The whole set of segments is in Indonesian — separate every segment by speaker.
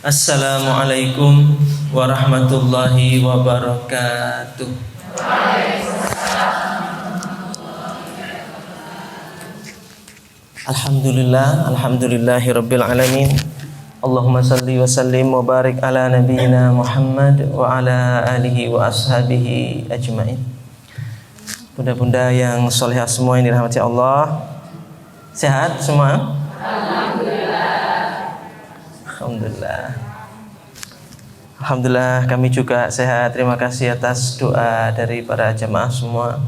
Speaker 1: Assalamualaikum warahmatullahi wabarakatuh. Alhamdulillahirabbil alamin. Allahumma salli wa sallim wa barik ala nabiyyina Muhammad wa ala alihi wa ashabihi ajmain. Bunda-bunda yang solehah semua yang dirahmati Allah, sehat semua? Alhamdulillah kami juga sehat. Terima kasih atas doa dari para jamaah semua.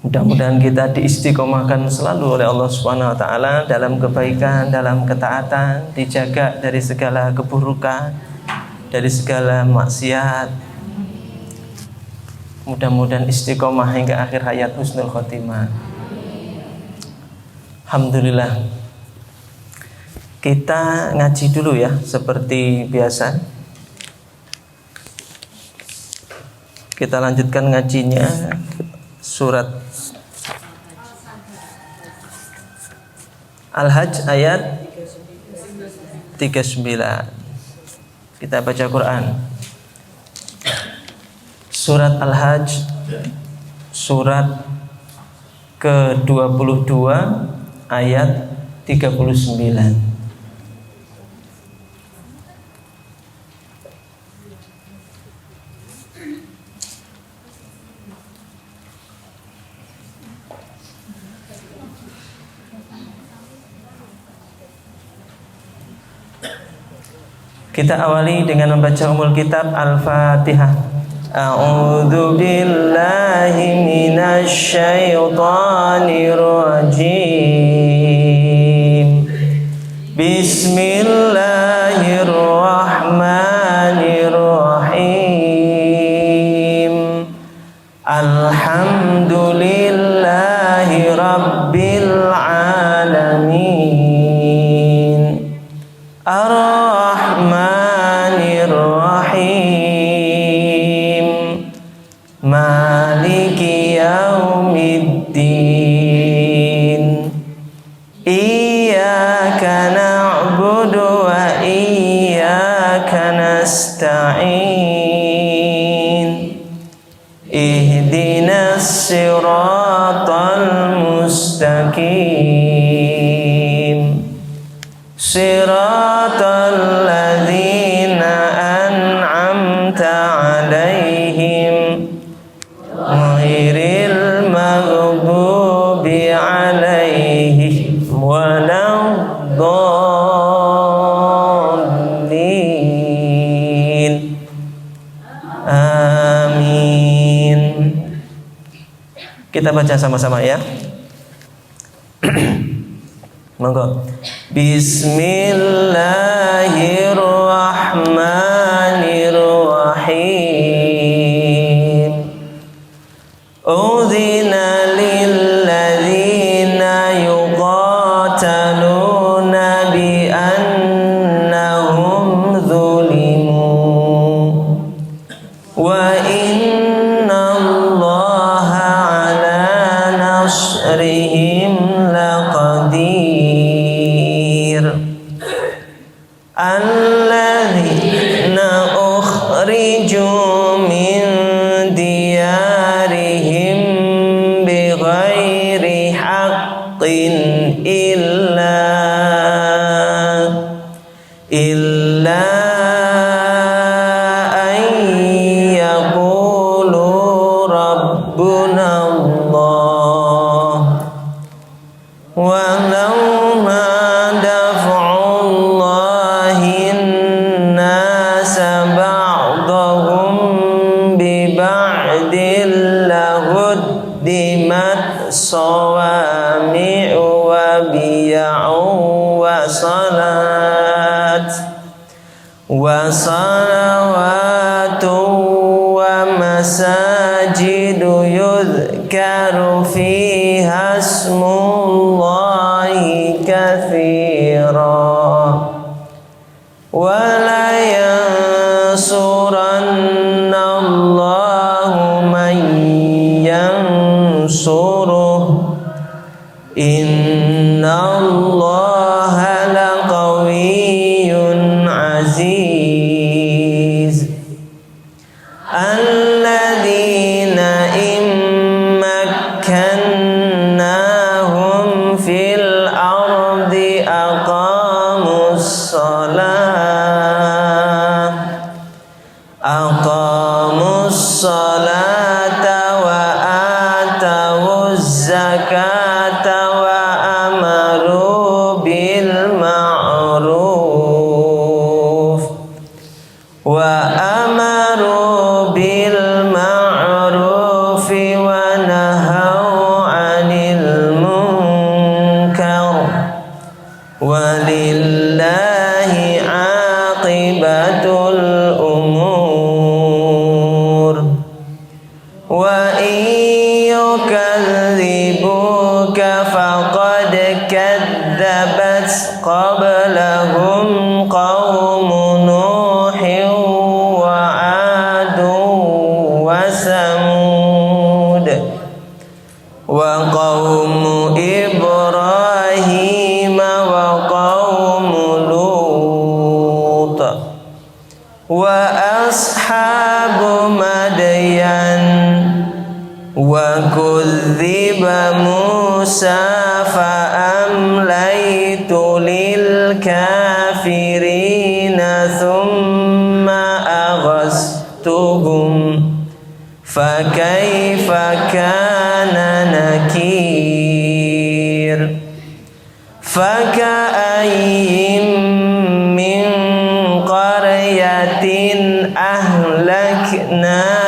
Speaker 1: Mudah-mudahan kita diistiqomahkan selalu oleh Allah Subhanahu wa taala dalam kebaikan, dalam ketaatan, dijaga dari segala keburukan, dari segala maksiat. Mudah-mudahan istiqomah hingga akhir hayat, husnul khotimah. Alhamdulillah. Kita ngaji dulu ya, seperti biasa. Kita lanjutkan ngajinya surat Al-Hajj ayat 39. Kita baca Quran. Surat Al-Hajj surat ke-22 ayat 39. Kita awali dengan membaca umul kitab Al-Fatihah. A'udzu billahi minasy syaithanir rajim. Bismillahirrahmanirrahim. Alhamdulillahi rabbil alamin. Ar-Rahmanir-Rahim. Maliki yaumiddin. Iyyaka na'budu wa iyyaka nasta'in. Ihdinas siratal mustaqim. Siratal ladzina an'amta 'alaihim ghairil maghdubi 'alaihim waladdallin. Amin. Kita baca sama-sama ya. Monggo. Bismillahirrahmanirrahim. Udzina lilladzina yuqataluna bi annahum zulimu wa innallaha ala nasrihim laqadir. Alladzina ukhriju min diyarihim bighairi haqqin illa an yaqulu rabbuna Allah wa lauma daf'ullahin nasa ba'dahum bi ba'dil lahuddimat sawami'u wa biya'u wa salawatu wa masajidu yudhkaru fiha ismullahi katsira wa la yansuranna Allahu man yansuruh innallaha laqawiyyun shalah aqamus salata wa atawuz zakata wa amaru bil ma'ruf wa nahaw 'anil munkar walillahi 'aqibatul umur wa in yukadzibuka faqad kadzabat qablahum qaumun nuhin wa 'adun wa samud wa qaumu ibrahim wa qaumu lut wa ashabu madyan wa kudziba Musa fa amlaytu lil kafirina thumma aghastuhum fa kaifa kana nakir fa ka'ayyin min qaryatin ahlaknaha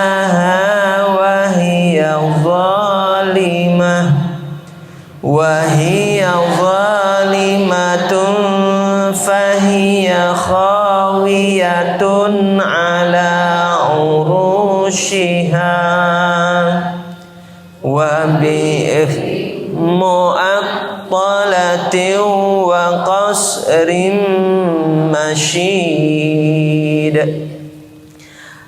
Speaker 1: وهي ظالمة فهي خاوية على عروشها وبئر مؤطلة وقصر مشيد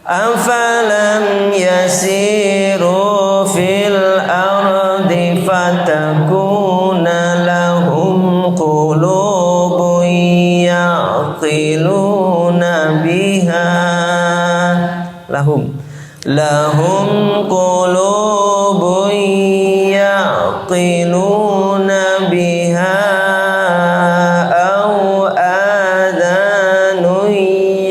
Speaker 1: أفلم يسيروا في الأرض فتكون لهم قلوب يعقلون بها لهم قلوب يعقلون بها أو آذان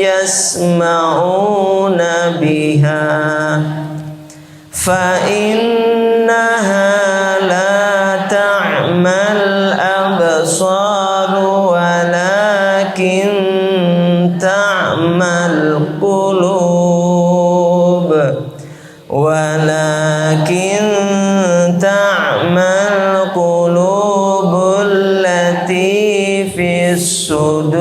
Speaker 1: يسمعون بها فإنها لا تعمى الأبصار ولكن تعمى القلوب التي في الصدور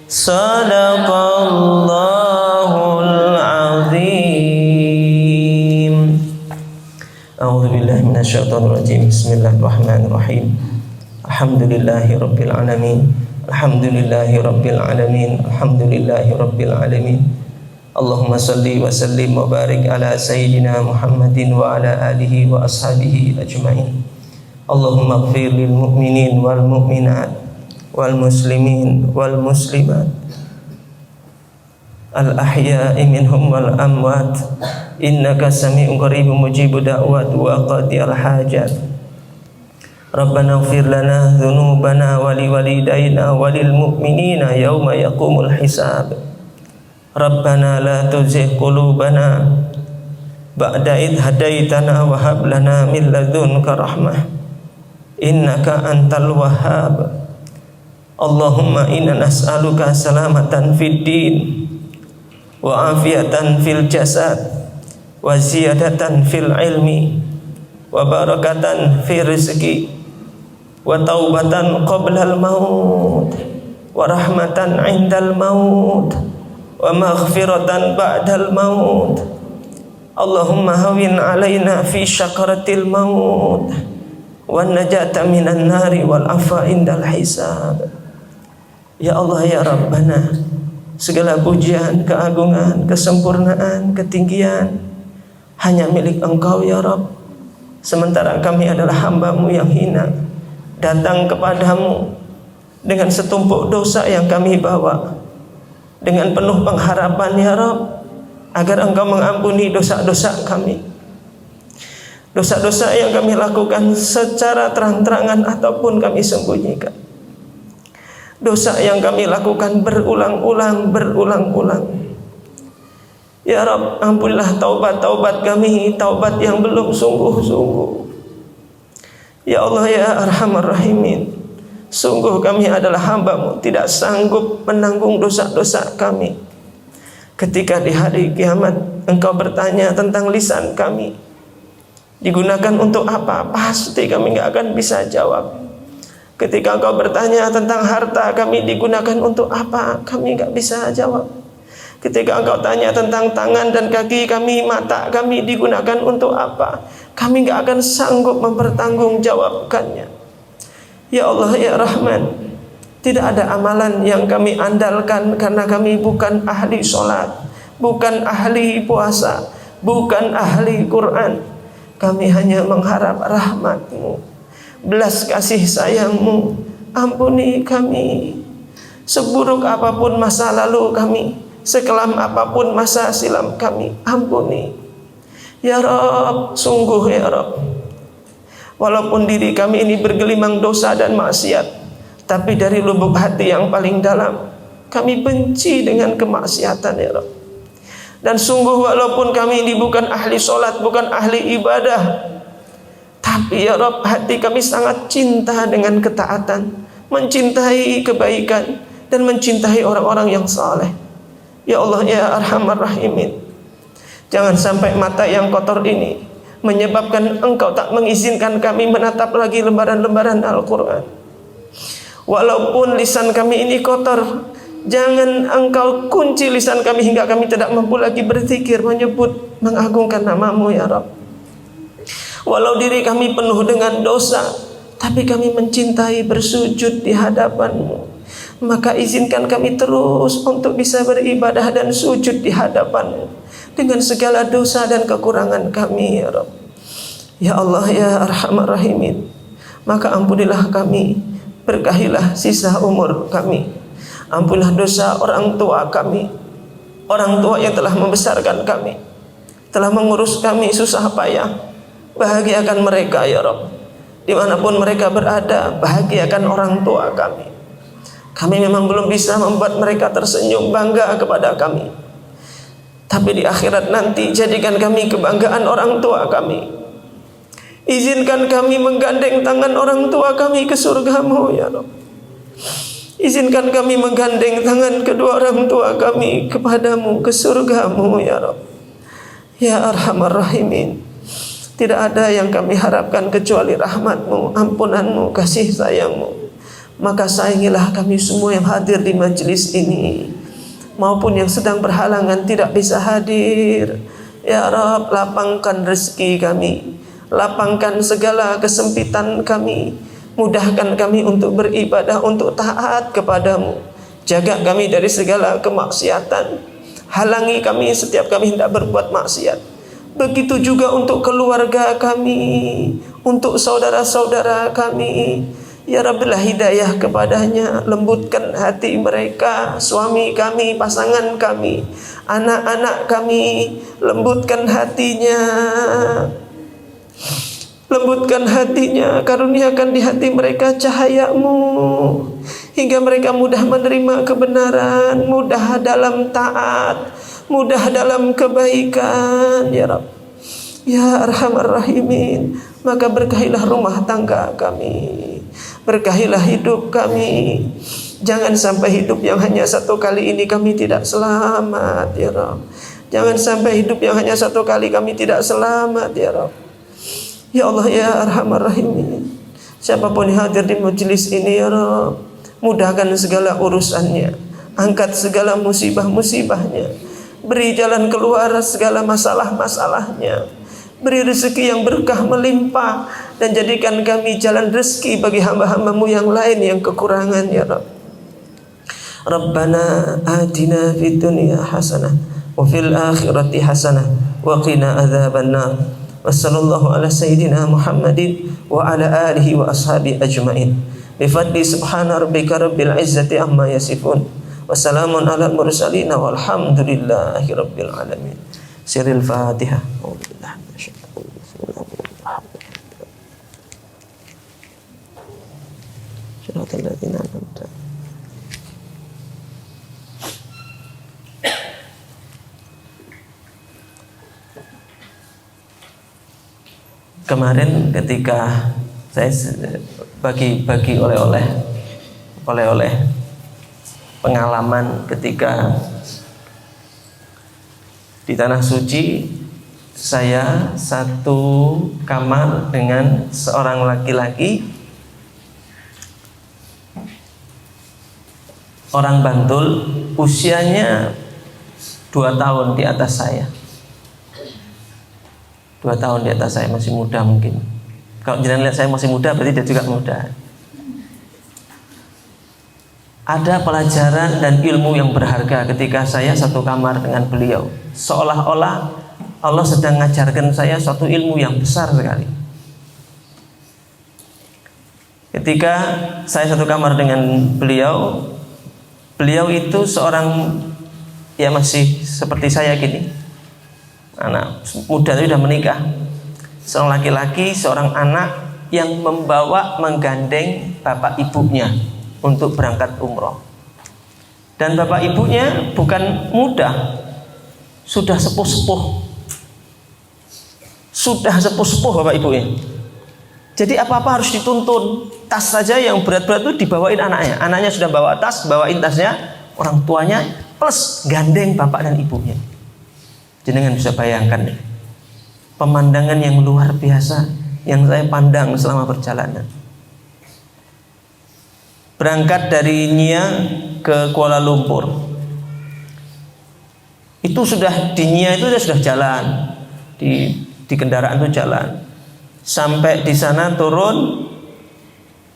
Speaker 1: صدق الله العظيم. أعوذ بالله من الشيطان الرجيم. بسم الله الرحمن الرحيم. الحمد لله رب العالمين. الحمد لله رب العالمين. الحمد لله رب العالمين. Allahumma salli wa sallim wa barik ala sayyidina Muhammadin wa ala alihi wa ashabihi ajma'in. Allahumma ighfir lil mu'minin wal mu'minat wal muslimin wal muslimat al ahya'i minhum wal amwat innaka sami'un qaribun mujibud da'wat wa qadiyal hajat. Rabbana ighfir lana dhunubana wa liwalidayna wa lil mu'minina yawma yaqumul hisab. Rabbana la tuzigh qulubana ba'da idh hadaitana wa hab lana min ladunka rahmah innaka antal wahhab. Allahumma inna nas'aluka salamatan fid din wa afiyatan fil jasad wa ziyadatan fil ilmi wa barakatan fil rizqi wa taubatan qabla al maut wa rahmatan 'indal maut wa maghfiratan ba'dal maut. Allahumma hawin alaina fi syakaratil maut wa najata minan nari wal afa indal hisab. Ya Allah ya Rabbana, segala pujian, keagungan, kesempurnaan, ketinggian hanya milik Engkau ya Rabb. Sementara kami adalah hamba-Mu yang hina, datang kepadamu dengan setumpuk dosa yang kami bawa, dengan penuh pengharapan ya Rabb agar Engkau mengampuni dosa-dosa kami, dosa-dosa yang kami lakukan secara terang-terangan ataupun kami sembunyikan. dosa yang kami lakukan berulang-ulang. Ya Rabb, ampunilah taubat kami, taubat yang belum sungguh-sungguh. Ya Allah ya Arhamar Rahimin, sungguh kami adalah hamba-Mu, tidak sanggup menanggung dosa-dosa kami. Ketika di hari kiamat Engkau bertanya tentang lisan kami, digunakan untuk apa? Pasti kami gak akan bisa jawab. Ketika Engkau bertanya tentang harta kami, digunakan untuk apa? Kami gak bisa jawab. Ketika Engkau tanya tentang tangan dan kaki kami, mata kami, digunakan untuk apa? Kami gak akan sanggup mempertanggungjawabkannya. Ya Allah ya Rahman, tidak ada amalan yang kami andalkan karena kami bukan ahli sholat, bukan ahli puasa, bukan ahli Quran. Kami hanya mengharap rahmat-Mu, belas kasih sayang-Mu. Ampuni kami, seburuk apapun masa lalu kami, sekelam apapun masa silam kami, ampuni. Ya Rabb, sungguh ya Rabb, walaupun diri kami ini bergelimang dosa dan maksiat, tapi dari lubuk hati yang paling dalam kami benci dengan kemaksiatan ya Rabb. Dan sungguh walaupun kami ini bukan ahli sholat, bukan ahli ibadah, tapi ya Rabb, hati kami sangat cinta dengan ketaatan, mencintai kebaikan, dan mencintai orang-orang yang saleh. Ya Allah ya Arhamar Rahimin, jangan sampai mata yang kotor ini menyebabkan Engkau tak mengizinkan kami menatap lagi lembaran-lembaran Al-Quran. Walaupun lisan kami ini kotor, jangan Engkau kunci lisan kami hingga kami tidak mampu lagi berzikir, menyebut, mengagungkan nama-Mu ya Rabb. Walau diri kami penuh dengan dosa, tapi kami mencintai bersujud di hadapan-Mu. Maka izinkan kami terus untuk bisa beribadah dan sujud di hadapan-Mu dengan segala dosa dan kekurangan kami ya Rabb. Ya Allah ya Arhamar Rahimin, maka ampunilah kami, berkahilah sisa umur kami, ampunilah dosa orang tua kami, orang tua yang telah membesarkan kami, telah mengurus kami susah payah. Bahagiakan mereka ya Rabb, dimanapun mereka berada. Bahagiakan orang tua kami. Kami memang belum bisa membuat mereka tersenyum bangga kepada kami, tapi di akhirat nanti jadikan kami kebanggaan orang tua kami. Izinkan kami menggandeng tangan orang tua kami ke surga-Mu ya Rabb. Izinkan kami menggandeng tangan kedua orang tua kami kepadamu, ke surga-Mu ya Rabb. Ya Arhamar Rahimin, tidak ada yang kami harapkan kecuali rahmat-Mu, ampunan-Mu, kasih sayang-Mu. Maka sayangilah kami semua yang hadir di majelis ini, maupun yang sedang berhalangan tidak bisa hadir. Ya Rabb, lapangkan rezeki kami, lapangkan segala kesempitan kami, mudahkan kami untuk beribadah, untuk taat kepadamu. Jaga kami dari segala kemaksiatan, halangi kami setiap kami hendak berbuat maksiat. Begitu juga untuk keluarga kami, untuk saudara-saudara kami. Ya Rabbilah hidayah kepadanya, lembutkan hati mereka, suami kami, pasangan kami, anak-anak kami, lembutkan hatinya. Lembutkan hatinya, karuniakan di hati mereka cahaya-Mu, hingga mereka mudah menerima kebenaran, mudah dalam taat, mudah dalam kebaikan ya Rabb. Ya Arhamar Rahimin, maka berkahilah rumah tangga kami, berkahilah hidup kami. Jangan sampai hidup yang hanya satu kali ini kami tidak selamat ya Rabb. Jangan sampai hidup yang hanya satu kali kami tidak selamat ya Rabb. Ya Allah ya Arhamar Rahimin, siapapun yang hadir di majelis ini ya Rabb, mudahkan segala urusannya, angkat segala musibah-musibahnya, beri jalan keluar segala masalah-masalahnya, beri rezeki yang berkah melimpah, dan jadikan kami jalan rezeki bagi hamba-hamba-Mu yang lain yang kekurangan ya Rabb. Rabbana atina fid dunya hasanah wa fil akhirati hasanah wa qina adzabannar. Wassallallahu ala sayyidina Muhammadin wa ala alihi wa ashabihi ajma'in. Bifadli subhana rabbika rabbil izzati amma yasifun. Wassalamun ala mursalin walhamdulillahi rabbil alamin. Siril Fatihah. Bismillahirrahmanirrahim. kemarin ketika saya bagi oleh-oleh pengalaman ketika di Tanah Suci, saya satu kamar dengan seorang laki-laki orang Bantul, usianya 2 tahun di atas saya. 2 tahun di atas saya, masih muda mungkin. Kalau jangan lihat saya masih muda, berarti dia juga muda. Ada pelajaran dan ilmu yang berharga ketika saya satu kamar dengan beliau. Seolah-olah Allah sedang mengajarkan saya suatu ilmu yang besar sekali. Ketika saya satu kamar dengan beliau, beliau itu seorang ya masih seperti saya gini, anak muda itu sudah menikah, seorang laki-laki, seorang anak yang menggandeng bapak ibunya untuk berangkat umroh. Dan bapak ibunya bukan muda, sudah sepuh-sepuh bapak ibunya. Jadi apa-apa harus dituntun. Tas saja yang berat-berat itu dibawain anaknya. Anaknya sudah bawa tas, bawain tasnya orang tuanya, plus gandeng bapak dan ibunya. Jenengan bisa bayangkan pemandangan yang luar biasa yang saya pandang selama perjalanan. Berangkat dari Nia ke Kuala Lumpur, itu sudah di Nia itu sudah jalan, di kendaraan itu jalan sampai di sana, turun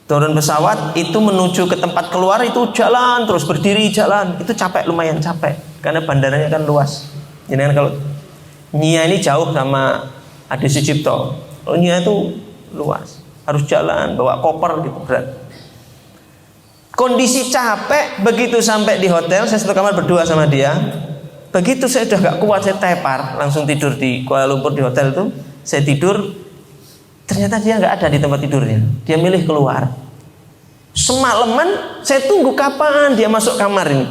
Speaker 1: pesawat itu menuju ke tempat keluar itu jalan terus, berdiri jalan, itu capek, lumayan capek karena bandaranya kan luas. Jadi kan kalau Nia ini jauh sama Adi Sucipto, kalau Nia itu luas, harus jalan bawa koper gitu, berat. Kondisi capek, begitu sampai di hotel, saya satu kamar berdua sama dia. Begitu saya udah gak kuat, saya tepar, langsung tidur di Kuala Lumpur di hotel itu. Saya tidur, ternyata dia gak ada di tempat tidurnya, dia milih keluar. Semalaman saya tunggu kapan dia masuk kamar ini.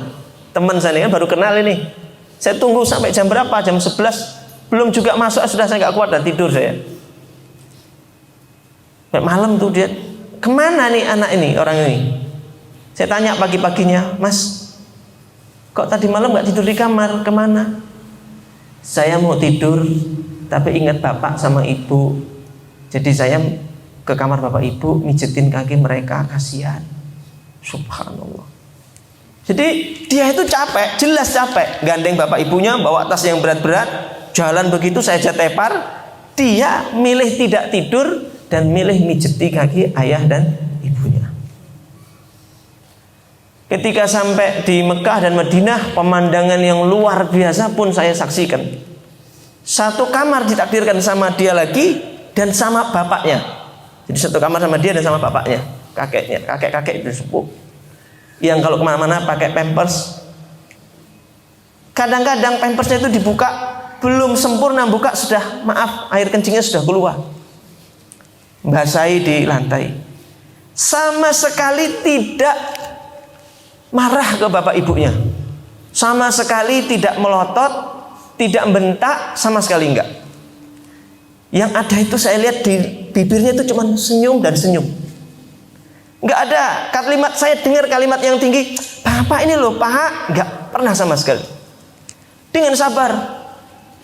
Speaker 1: Teman saya ini kan baru kenal ini, saya tunggu sampai jam berapa, jam 11 belum juga masuk, sudah saya gak kuat dan tidur saya. Malam tuh dia, kemana nih anak ini, orang ini? Saya tanya pagi-paginya, Mas, kok tadi malam gak tidur di kamar, kemana? Saya mau tidur, tapi ingat bapak sama ibu. Jadi saya ke kamar bapak ibu, mijetin kaki mereka, kasihan. Subhanallah. Jadi dia itu capek, jelas capek, gandeng bapak ibunya, bawa tas yang berat-berat, jalan begitu, saya aja tepar. Dia milih tidak tidur dan milih mijeti kaki ayah dan ibunya. Ketika sampai di Mekah dan Madinah, pemandangan yang luar biasa pun saya saksikan. Satu kamar ditakdirkan sama dia lagi dan sama bapaknya. Jadi satu kamar sama dia dan sama bapaknya, kakeknya, kakek-kakek itu sepuh. Yang kalau kemana-mana pakai pampers. Kadang-kadang pampersnya itu dibuka, belum sempurna buka sudah, maaf, air kencingnya sudah keluar, basahi di lantai. Sama sekali tidak marah ke bapak ibunya, sama sekali tidak melotot, tidak bentak, sama sekali enggak. Yang ada itu saya lihat di bibirnya itu cuma senyum dan senyum. Enggak ada kalimat, saya dengar kalimat yang tinggi, bapak ini loh Pak, enggak pernah sama sekali. Dengan sabar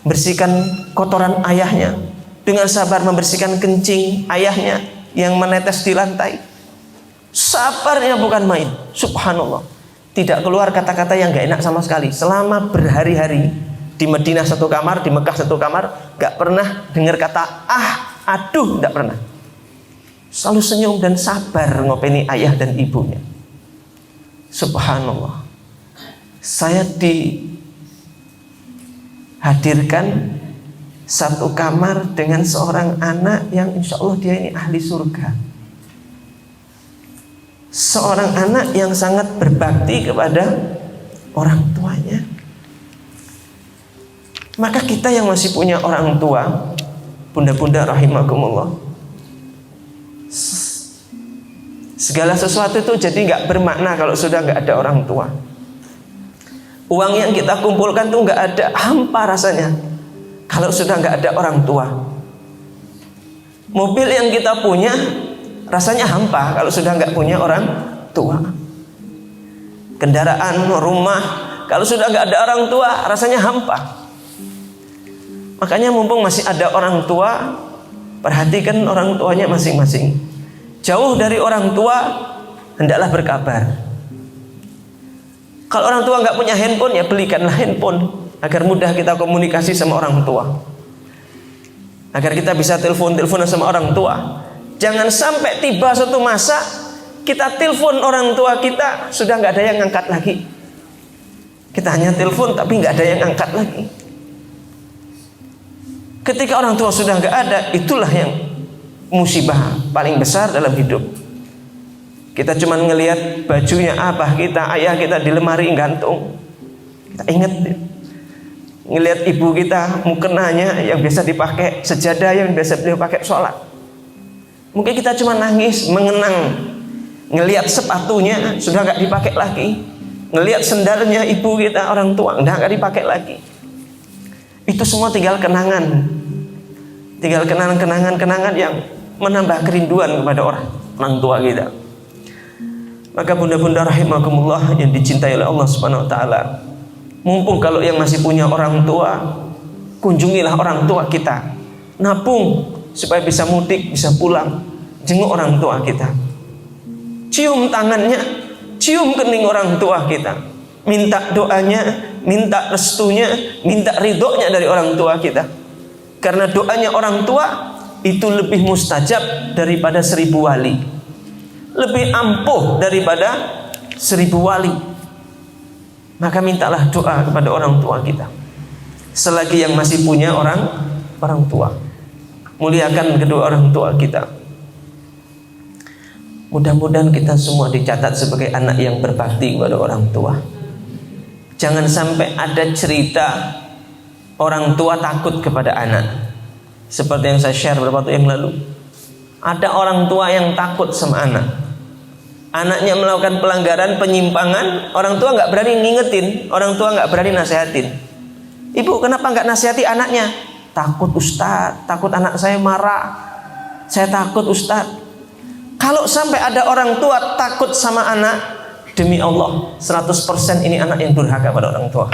Speaker 1: bersihkan kotoran ayahnya, dengan sabar membersihkan kencing ayahnya yang menetes di lantai. Sabarnya bukan main, subhanallah. Tidak keluar kata-kata yang gak enak sama sekali. Selama berhari-hari di Madinah satu kamar, di Mekah satu kamar, gak pernah dengar kata aduh, gak pernah. Selalu senyum dan sabar ngopeni ayah dan ibunya. Subhanallah. Saya dihadirkan satu kamar dengan seorang anak yang insya Allah dia ini ahli surga. Seorang anak yang sangat berbakti kepada orang tuanya. Maka kita yang masih punya orang tua, bunda-bunda rahimakumullah, segala sesuatu itu jadi gak bermakna kalau sudah gak ada orang tua. Uang yang kita kumpulkan tuh gak ada, hampa rasanya kalau sudah gak ada orang tua. Mobil yang kita punya rasanya hampa kalau sudah nggak punya orang tua. Kendaraan, rumah, kalau sudah nggak ada orang tua rasanya hampa. Makanya mumpung masih ada orang tua, perhatikan orang tuanya masing-masing. Jauh dari orang tua, hendaklah berkabar. Kalau orang tua nggak punya handphone, ya belikanlah handphone agar mudah kita komunikasi sama orang tua, agar kita bisa telepon-teleponan sama orang tua. Jangan sampai tiba suatu masa kita telepon orang tua kita, sudah nggak ada yang ngangkat lagi. Kita hanya telepon tapi nggak ada yang angkat lagi. Ketika orang tua sudah nggak ada, itulah yang musibah paling besar dalam hidup. Kita cuma ngelihat bajunya abah kita, ayah kita di lemari gantung, kita ingat. Ngelihat ibu kita mukenanya yang biasa dipakai, sejadah yang biasa beliau pakai sholat. Mungkin kita cuma nangis, mengenang. Ngelihat sepatunya sudah nggak dipakai lagi. Ngelihat sendalnya ibu kita, orang tua, nggak dipakai lagi. Itu semua tinggal kenangan. Tinggal kenangan-kenangan yang menambah kerinduan kepada orang tua kita. Maka bunda-bunda rahimakumullah yang dicintai oleh Allah Subhanahu wa taala, mumpung kalau yang masih punya orang tua, kunjungilah orang tua kita. Nabung supaya bisa mudik, bisa pulang, jenguk orang tua kita. Cium tangannya, cium kening orang tua kita. Minta doanya, minta restunya, minta ridhonya dari orang tua kita. Karena doanya orang tua itu lebih mustajab daripada 1000 wali. Lebih ampuh daripada 1000 wali. Maka mintalah doa kepada orang tua kita. Selagi yang masih punya orang tua, muliakan kedua orang tua kita. Mudah-mudahan kita semua dicatat sebagai anak yang berbakti kepada orang tua. Jangan sampai ada cerita orang tua takut kepada anak. Seperti yang saya share beberapa waktu yang lalu. Ada orang tua yang takut sama anak. Anaknya melakukan pelanggaran, penyimpangan, orang tua nggak berani ngingetin, orang tua nggak berani nasihatin. Ibu, kenapa nggak nasihati anaknya? Takut Ustaz, takut anak saya marah. Saya takut Ustaz. Kalau sampai ada orang tua takut sama anak, demi Allah 100% ini anak yang durhaka pada orang tua.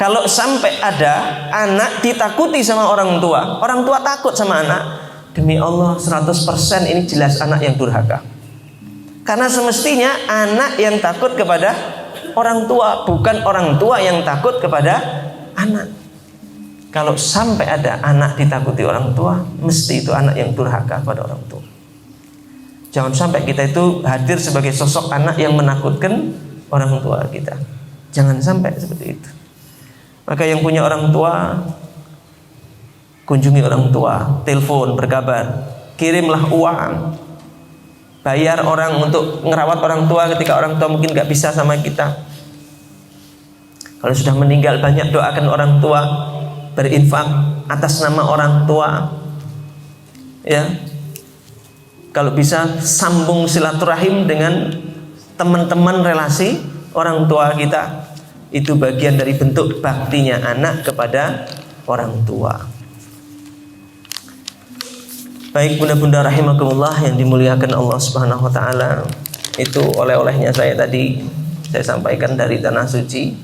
Speaker 1: Kalau sampai ada anak ditakuti sama orang tua takut sama anak, demi Allah 100% ini jelas anak yang durhaka. Karena semestinya anak yang takut kepada orang tua, bukan orang tua yang takut kepada anak. Kalau sampai ada anak ditakuti orang tua, mesti itu anak yang durhaka pada orang tua. Jangan sampai kita itu hadir sebagai sosok anak yang menakutkan orang tua kita. Jangan sampai seperti itu. Maka yang punya orang tua, kunjungi orang tua, telepon, berkabar, kirimlah uang, bayar orang untuk ngerawat orang tua ketika orang tua mungkin gak bisa sama kita. Kalau sudah meninggal, banyak doakan orang tua, berinfak atas nama orang tua. Ya, kalau bisa sambung silaturahim dengan teman-teman relasi orang tua kita. Itu bagian dari bentuk baktinya anak kepada orang tua. Baik bunda-bunda rahimakumullah yang dimuliakan Allah Subhanahu wa taala, itu oleh-olehnya saya tadi saya sampaikan dari tanah suci,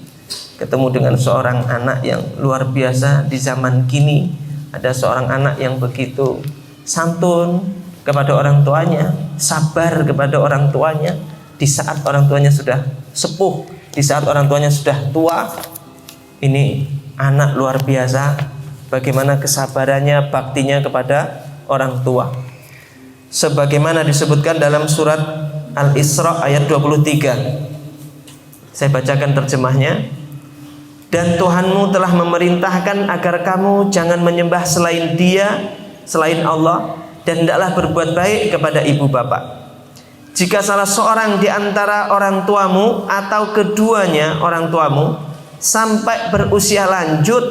Speaker 1: ketemu dengan seorang anak yang luar biasa di zaman kini. Ada seorang anak yang begitu santun kepada orang tuanya, sabar kepada orang tuanya di saat orang tuanya sudah sepuh, di saat orang tuanya sudah tua. Ini anak luar biasa, bagaimana kesabarannya, baktinya kepada orang tua. Sebagaimana disebutkan dalam surat Al-Isra ayat 23. Saya bacakan terjemahnya. Dan Tuhanmu telah memerintahkan agar kamu jangan menyembah selain Dia, selain Allah, dan hendaklah berbuat baik kepada ibu bapak. Jika salah seorang di antara orang tuamu atau keduanya orang tuamu sampai berusia lanjut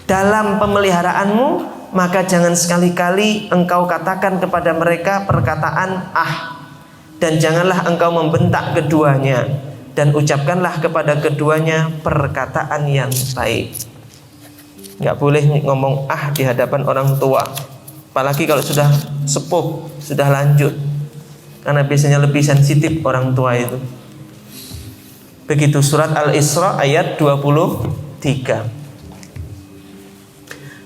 Speaker 1: dalam pemeliharaanmu, maka jangan sekali-kali engkau katakan kepada mereka perkataan dan janganlah engkau membentak keduanya, dan ucapkanlah kepada keduanya perkataan yang baik. Nggak boleh ngomong di hadapan orang tua. Apalagi kalau sudah sepuh, sudah lanjut. Karena biasanya lebih sensitif orang tua itu. Begitu surat Al-Isra ayat 23.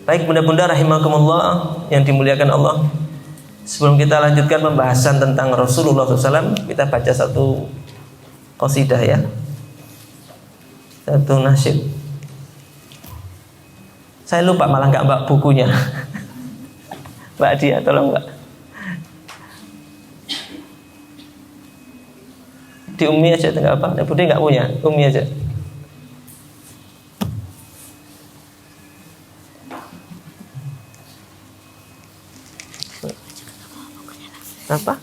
Speaker 1: Baik bunda-bunda rahimakumullah yang dimuliakan Allah. Sebelum kita lanjutkan pembahasan tentang Rasulullah SAW, kita baca satu qasidah ya. Satu nasyid. Saya lupa malah nggak mbak bukunya. Mbak Dia tolong mbak. Di Umi aja enggak apa. Budi enggak punya, Umi aja. Apa?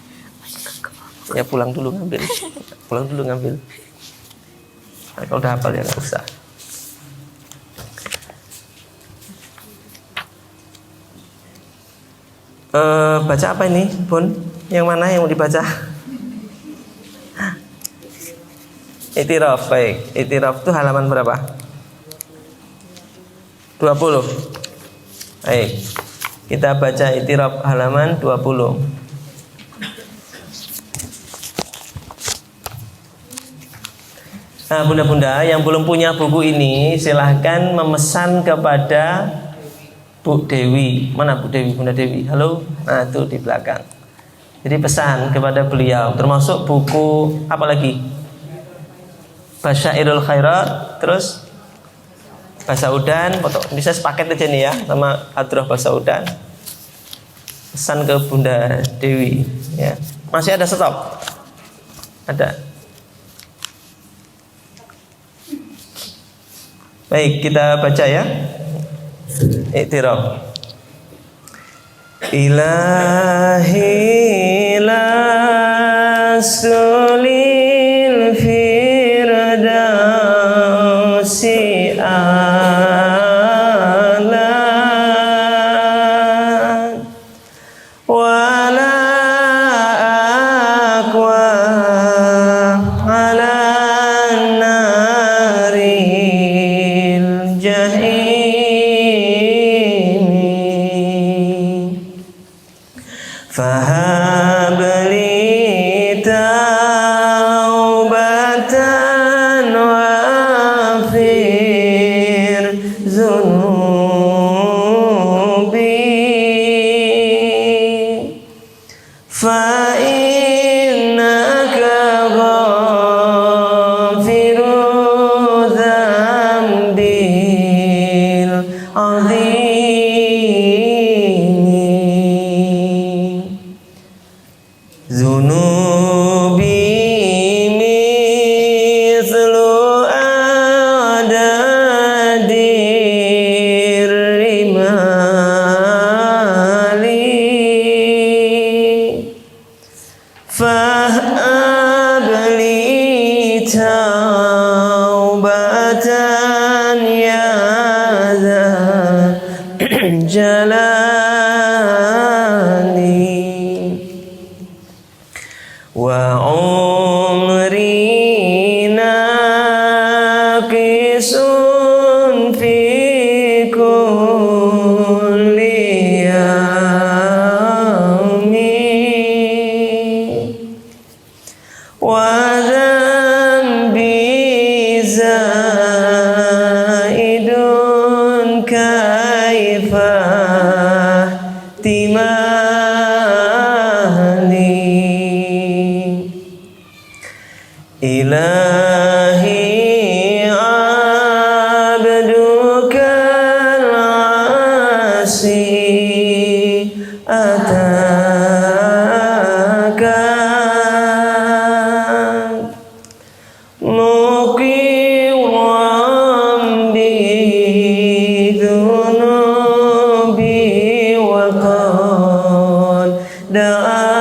Speaker 1: Ya pulang dulu ngambil. Pulang dulu ngambil. Nah, kalau udah hafal ya enggak usah. Baca apa ini, Bun? Yang mana yang mau dibaca? Itiraf, baik. Itiraf itu halaman berapa? 20. Baik. Kita baca itiraf halaman 20. Nah, bunda-bunda yang belum punya buku ini silahkan memesan kepada Bu Dewi. Mana Bu Dewi? Bunda Dewi. Halo. Nah, itu di belakang. Jadi pesan kepada beliau, termasuk buku apa lagi? Basyairul Khairat, terus Basaudan, bisa sepaket aja nih ya sama Hadroh Basaudan. Pesan ke Bunda Dewi ya. Masih ada stok? Ada. Baik, kita baca ya. Iktiraf. Ilahi lasulil firdausi a'la wala aqwa ala naril jahim fahabli taubatan wafir zunubi fa innaka ghafiru dzambil azim zunubi mithlu adadir rimali fahabli taubatan ya dzal jalali wa umri naqisun fi kulli yawmin wa dhanbi zaidun kaifa timani Ilahi abdukal asi ataka muqiram bi dhunubi wa qad da'aka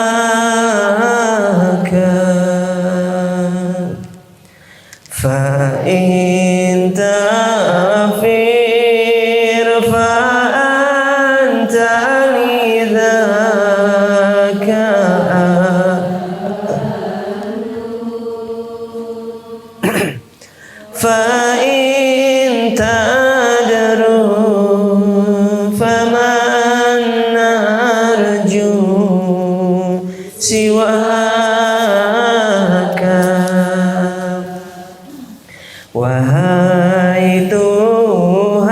Speaker 1: fa in tafir fa anta lidzaka fa in tadru faman Wahai Tuhan,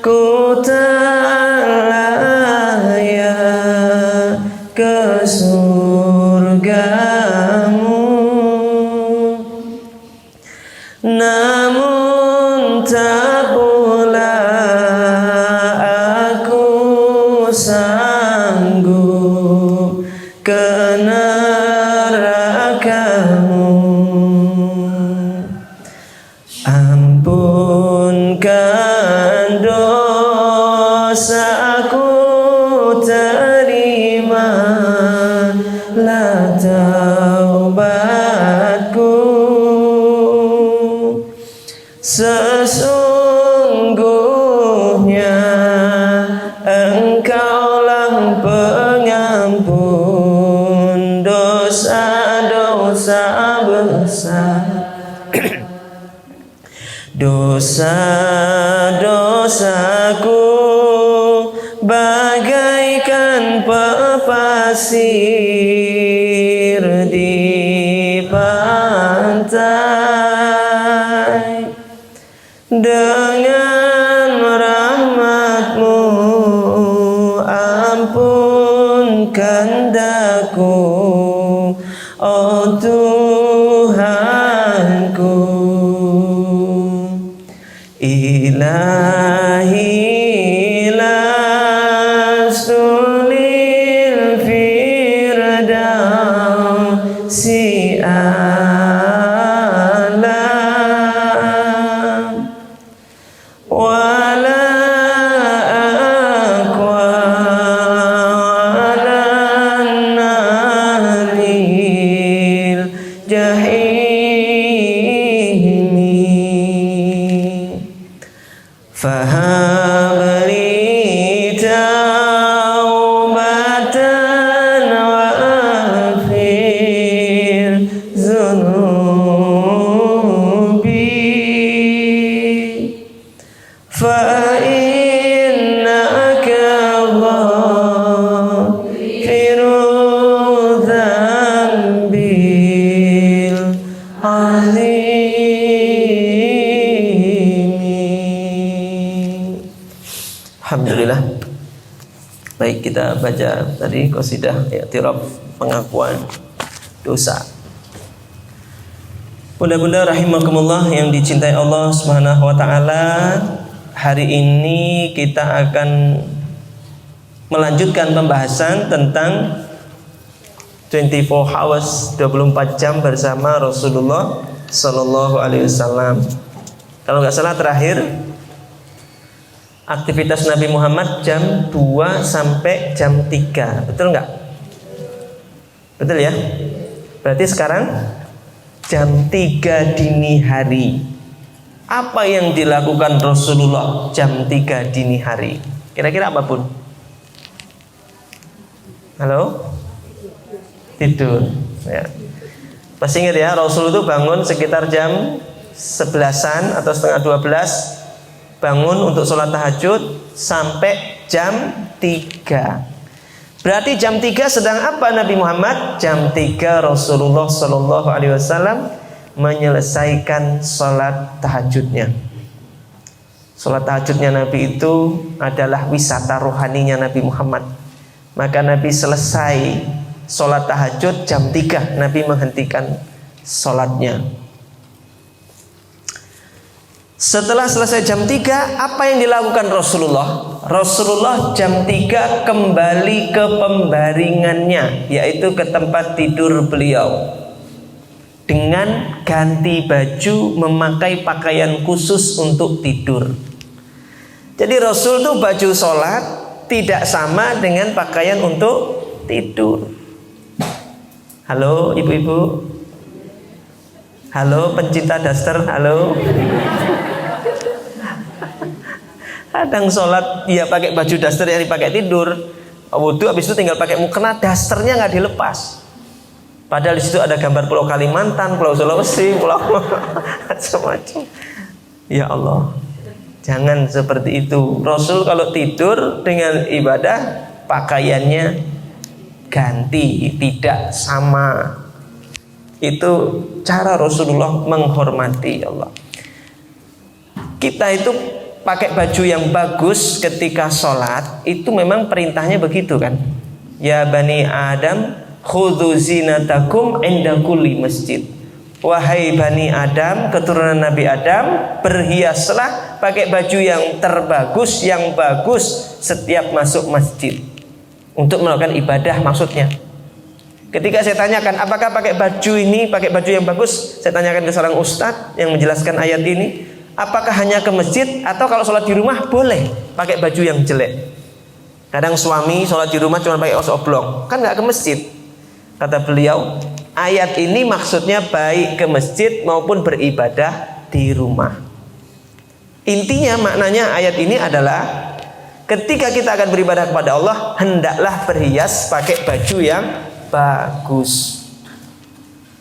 Speaker 1: ku tak layak ke surgamu, namun tak pula aku sanggup ke nerakamu. Ampunkan dosaku, terimalah taubatku. Sesungguhnya Engkaulah pengampun dosa-dosa besar. Dosa-dosaku bagaikan pasir di pantai. Dengan rahmat-Mu ampunkan daku, oh Tuhanku. Ilahi lastu lil firdausi a'la, wala aqwa ala naril jahim. Fahab li taubatan wa aghfir zunubi, fa innaka ghafiru dzambil azim. Alhamdulillah. Baik, kita baca tadi qasidah i'tiraf, pengakuan dosa. Bunda-bunda rahimakumullah yang dicintai Allah Subhanahu wa taala, hari ini kita akan melanjutkan pembahasan tentang 24 hours, 24 jam bersama Rasulullah sallallahu alaihi wasallam. Kalau nggak salah terakhir aktivitas Nabi Muhammad jam 2 sampai jam 3. Betul nggak? Betul ya? Berarti sekarang jam 3 dini hari. Apa yang dilakukan Rasulullah jam 3 dini hari? Kira-kira apapun. Halo? Tidur ya. Masih ingat ya, Rasul itu bangun sekitar jam 11-an atau setengah 12, bangun untuk sholat tahajud sampai jam 3. Berarti jam 3 sedang apa Nabi Muhammad? Jam 3 Rasulullah Sallallahu Alaihi Wasallam menyelesaikan sholat tahajudnya. Sholat tahajudnya Nabi itu adalah wisata rohaninya Nabi Muhammad. Maka Nabi selesai sholat tahajud jam 3, Nabi menghentikan sholatnya. Setelah selesai jam 3, apa yang dilakukan Rasulullah? Rasulullah jam 3 kembali ke pembaringannya, yaitu ke tempat tidur beliau, dengan ganti baju, memakai pakaian khusus untuk tidur. Jadi Rasul tuh baju sholat tidak sama dengan pakaian untuk tidur. Halo ibu-ibu, halo pencinta daster, halo. Kadang sholat dia pakai baju daster yang dipakai tidur, wudhu habis itu tinggal pakai mukena, dasternya nggak dilepas. Padahal di situ ada gambar Pulau Kalimantan, Pulau Sulawesi, Pulau macam-macam. Ya Allah, jangan seperti itu. Rasul kalau tidur dengan ibadah pakaiannya ganti, tidak sama. Itu cara Rasulullah menghormati Allah. Kita itu pakai baju yang bagus ketika sholat, itu memang perintahnya begitu kan. Ya bani Adam khudhu zinatakum inda kulli masjid. Wahai Bani Adam, keturunan Nabi Adam, berhiaslah pakai baju yang terbagus, yang bagus setiap masuk masjid untuk melakukan ibadah maksudnya. Ketika saya tanyakan apakah pakai baju ini, pakai baju yang bagus, saya tanyakan ke seorang ustadz yang menjelaskan ayat ini, apakah hanya ke masjid atau kalau sholat di rumah boleh pakai baju yang jelek? Kadang suami sholat di rumah cuma pakai kaos oblong, kan nggak ke masjid. Kata beliau, ayat ini maksudnya baik ke masjid maupun beribadah di rumah. Intinya maknanya ayat ini adalah ketika kita akan beribadah kepada Allah, hendaklah berhias pakai baju yang bagus.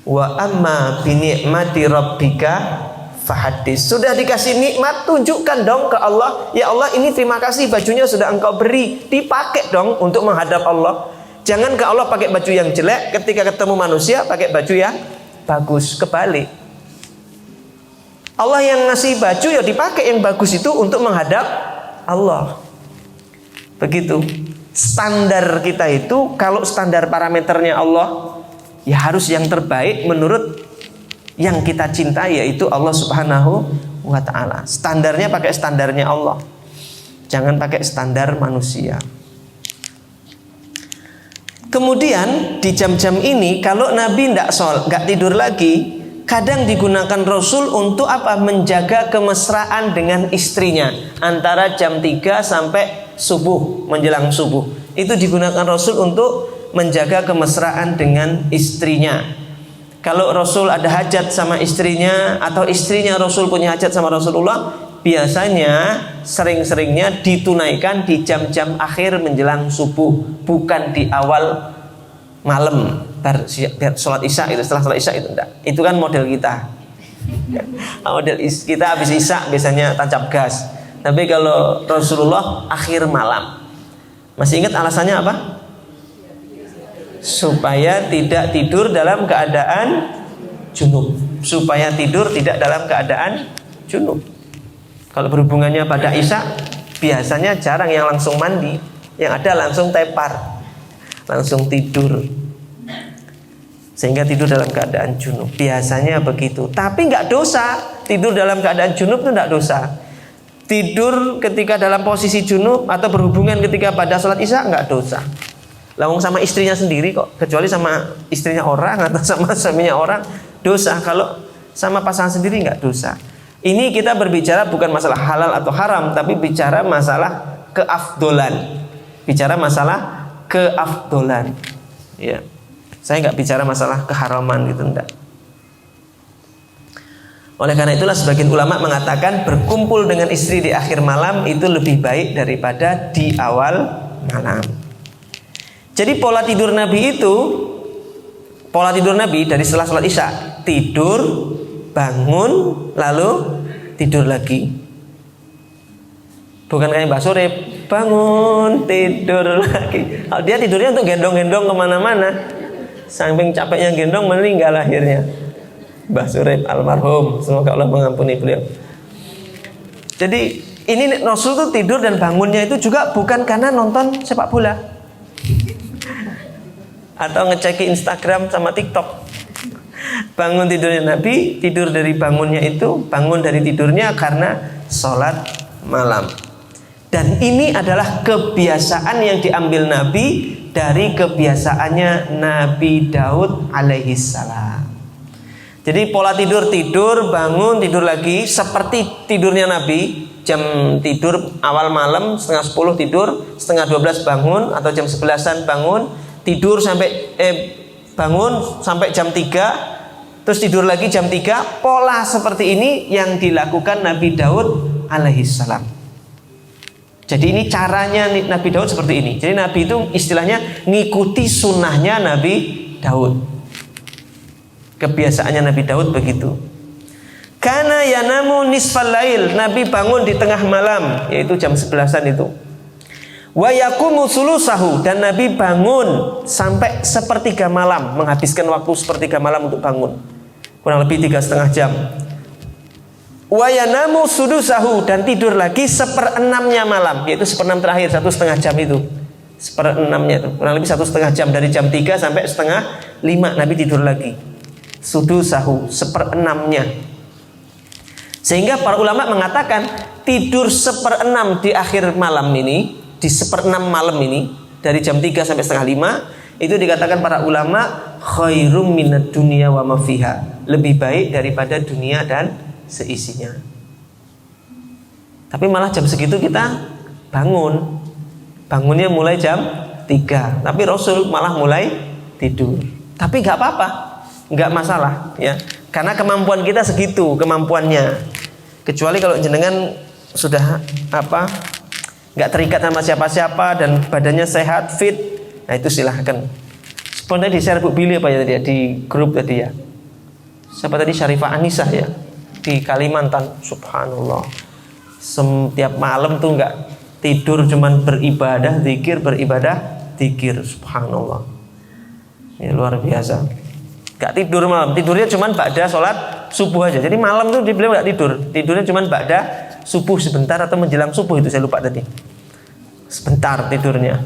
Speaker 1: Wa amma bi ni'mati rabbika fahadis. Sudah dikasih nikmat, tunjukkan dong ke Allah. Ya Allah, ini terima kasih bajunya sudah engkau beri, dipakai dong untuk menghadap Allah. Jangan ke Allah pakai baju yang jelek, ketika ketemu manusia pakai baju yang bagus. Kebalik. Allah yang ngasih baju ya dipakai yang bagus itu untuk menghadap Allah. Begitu. Standar kita itu, kalau standar parameternya Allah, ya harus yang terbaik menurut yang kita cintai, yaitu Allah Subhanahu wa ta'ala. Standarnya pakai standarnya Allah, jangan pakai standar manusia. Kemudian di jam-jam ini kalau Nabi nggak tidur lagi, kadang digunakan Rasul untuk apa? Menjaga kemesraan dengan istrinya antara jam 3 sampai subuh, menjelang subuh. Itu digunakan Rasul untuk menjaga kemesraan dengan istrinya. Kalau Rasul ada hajat sama istrinya atau istrinya Rasul punya hajat sama Rasulullah, biasanya sering-seringnya ditunaikan di jam-jam akhir menjelang subuh, bukan di awal malam biar sholat isya itu, setelah sholat isya itu enggak. Itu kan model kita. Model kita habis isya biasanya tancap gas. Tapi kalau Rasulullah akhir malam. Masih ingat alasannya apa? Supaya tidak tidur dalam keadaan junub. Supaya tidur tidak dalam keadaan junub. Kalau berhubungannya pada isya, biasanya jarang yang langsung mandi, yang ada langsung tepar, langsung tidur, sehingga tidur dalam keadaan junub. Biasanya begitu. Tapi nggak dosa tidur dalam keadaan junub, itu nggak dosa. Tidur ketika dalam posisi junub atau berhubungan ketika pada sholat isya nggak dosa. Lawang sama istrinya sendiri kok, kecuali sama istrinya orang atau sama suaminya orang dosa. Kalau sama pasangan sendiri nggak dosa. Ini kita berbicara bukan masalah halal atau haram, tapi bicara masalah keafdolan. Bicara masalah keafdolan. Ya. Saya nggak bicara masalah keharaman gitu, enggak. Oleh karena itulah sebagian ulama mengatakan berkumpul dengan istri di akhir malam itu lebih baik daripada di awal malam. Jadi pola tidur Nabi itu, pola tidur Nabi dari setelah sholat isya, tidur, bangun, lalu tidur lagi. Bukan kayak Mbak Surip, bangun, tidur lagi. Dia tidurnya untuk gendong-gendong kemana-mana. Saking capeknya gendong, meninggal akhirnya. Mbah Surip almarhum, semoga Allah mengampuni beliau. Jadi ini Rasul tuh tidur dan bangunnya itu juga bukan karena nonton sepak bola atau ngecek Instagram sama TikTok. Bangun tidurnya Nabi, tidur dari bangunnya itu, bangun dari tidurnya karena sholat malam. Dan ini adalah kebiasaan yang diambil Nabi dari kebiasaannya Nabi Daud alaihissalam. Jadi pola tidur, bangun, tidur lagi seperti tidurnya Nabi. Jam tidur awal malam, setengah 10 tidur, setengah 12 bangun, atau jam 11-an bangun, tidur sampai bangun sampai jam 3, terus tidur lagi jam 3. Pola seperti ini yang dilakukan Nabi Daud alaihissalam. Jadi ini caranya Nabi Daud seperti ini. Jadi Nabi itu istilahnya ngikuti sunnahnya Nabi Daud. Kebiasaannya Nabi Daud begitu. Kana yanamu nisfal lail, Nabi bangun di tengah malam, yaitu jam 11-an itu. Wa yaqumu sulusahu, dan Nabi bangun sampai sepertiga malam, menghabiskan waktu sepertiga malam untuk bangun, kurang lebih 3,5 jam. Wa yanamu sudusahu, dan tidur lagi 1/6-nya malam, yaitu 1/6 terakhir, 1,5 jam itu. 1/6-nya itu kurang lebih 1,5 jam, dari jam 3 sampai 4:30 Nabi tidur lagi. Sudusahu, 1/6-nya. Sehingga para ulama mengatakan tidur 1/6 di akhir malam ini, di 1/6 malam ini, dari jam 3 sampai 4:30, itu dikatakan para ulama khairum minad dunya wa ma fiha, lebih baik daripada dunia dan seisinya. Tapi malah jam segitu kita bangunnya mulai jam 3, tapi Rasul malah mulai tidur. Tapi nggak apa-apa, nggak masalah ya, karena kemampuan kita segitu kemampuannya. Kecuali kalau jenengan sudah nggak terikat sama siapa-siapa dan badannya sehat, fit, nah itu silahkan. Sebenarnya di share Bu Billy apa ya tadi ya, di grup tadi ya, siapa tadi, Syarifah Anisah ya, di Kalimantan. Subhanallah, setiap malam tuh nggak tidur, cuman beribadah zikir. Subhanallah, ya luar biasa. Nggak tidur malam, tidurnya cuman ba'da sholat subuh aja. Jadi malam tuh dia bilang nggak tidur, tidurnya cuman ba'da subuh sebentar atau menjelang subuh, itu saya lupa tadi, sebentar tidurnya.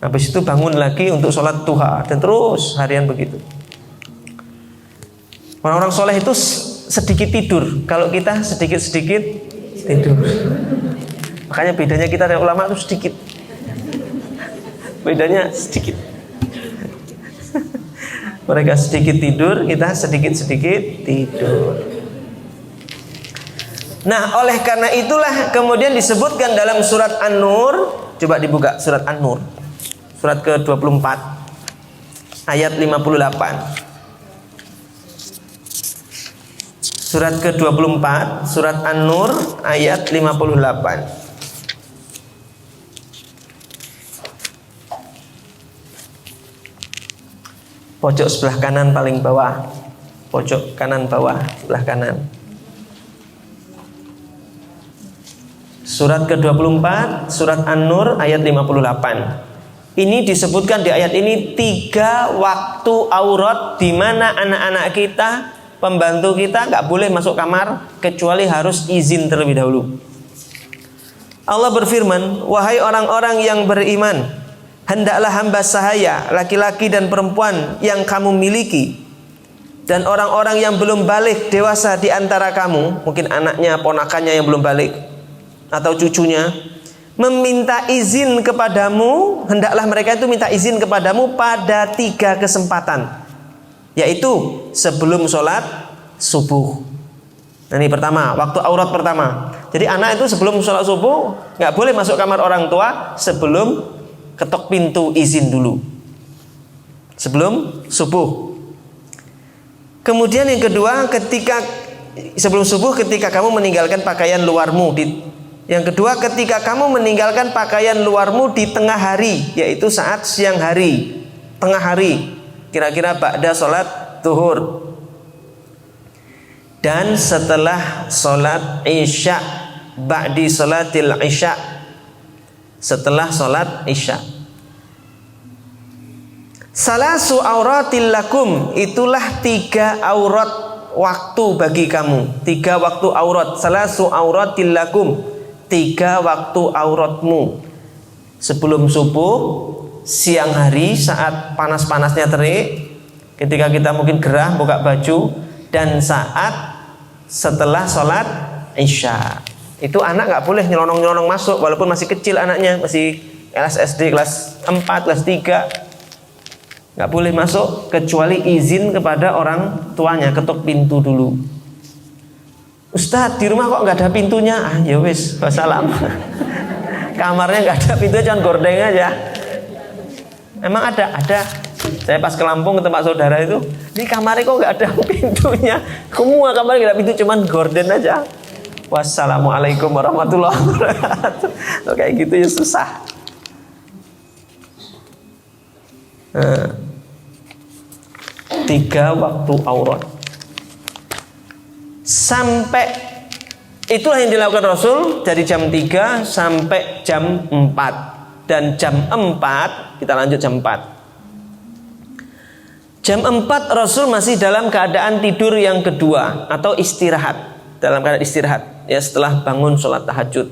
Speaker 1: Habis itu bangun lagi untuk sholat duha, dan terus harian begitu. Orang-orang soleh itu sedikit tidur, kalau kita sedikit tidur. Makanya bedanya kita dengan ulama itu sedikit. Bedanya sedikit. Mereka sedikit tidur, kita sedikit tidur. Nah, oleh karena itulah kemudian disebutkan dalam surat An-Nur. Coba dibuka surat An-Nur, surat ke-24 ayat 58. Surat ke-24, surat An-Nur ayat 58. Pojok sebelah kanan paling bawah. Pojok kanan bawah sebelah kanan. Surat ke-24, surat An-Nur ayat 58. Ini disebutkan di ayat ini 3 waktu aurat di mana anak-anak kita, pembantu kita nggak boleh masuk kamar kecuali harus izin terlebih dahulu. Allah berfirman, wahai orang-orang yang beriman, hendaklah hamba sahaya, laki-laki dan perempuan yang kamu miliki, dan orang-orang yang belum balik dewasa di antara kamu, mungkin anaknya, ponakannya yang belum balik, atau cucunya, meminta izin kepadamu, hendaklah mereka itu minta izin kepadamu pada 3 kesempatan. Yaitu sebelum sholat subuh. Nah, ini pertama, waktu aurat pertama. Jadi anak itu sebelum sholat subuh nggak boleh masuk kamar orang tua sebelum ketok pintu izin dulu, sebelum subuh. Kemudian yang kedua, ketika sebelum subuh, ketika kamu meninggalkan pakaian luarmu. Yang kedua, ketika kamu meninggalkan pakaian luarmu di tengah hari, yaitu saat siang hari, tengah hari, kira-kira ba'da sholat zuhur, dan setelah sholat isya, ba'di sholatil isya, setelah sholat isya. Salasu auratil lakum, itulah 3 aurat waktu bagi kamu. 3 waktu aurat. Salasu auratil lakum, 3 waktu auratmu. Sebelum subuh, siang hari saat panas-panasnya terik, ketika kita mungkin gerah buka baju, dan saat setelah sholat isya. Itu anak nggak boleh nyelonong-nyelonong masuk, walaupun masih kecil anaknya, masih kelas SD, kelas 4, kelas 3, nggak boleh masuk kecuali izin kepada orang tuanya, ketuk pintu dulu. Ustadz, di rumah kok nggak ada pintunya? Ah, ya wis, wassalam. Kamarnya nggak ada pintunya, cuma gordeng aja. Emang ada. Saya pas ke Lampung ke tempat saudara itu, di kamarnya kok nggak ada pintunya. Semua kamarnya nggak ada pintu, cuman gorden aja. Wassalamualaikum warahmatullahi wabarakatuh. Kayak gitu ya susah. 3 waktu aurat. Sampai itulah yang dilakukan Rasul dari jam 3 sampai jam 4. Dan jam 4, kita lanjut jam 4. Jam 4 Rasul masih dalam keadaan tidur yang kedua atau istirahat. Dalam keadaan istirahat ya, setelah bangun sholat tahajud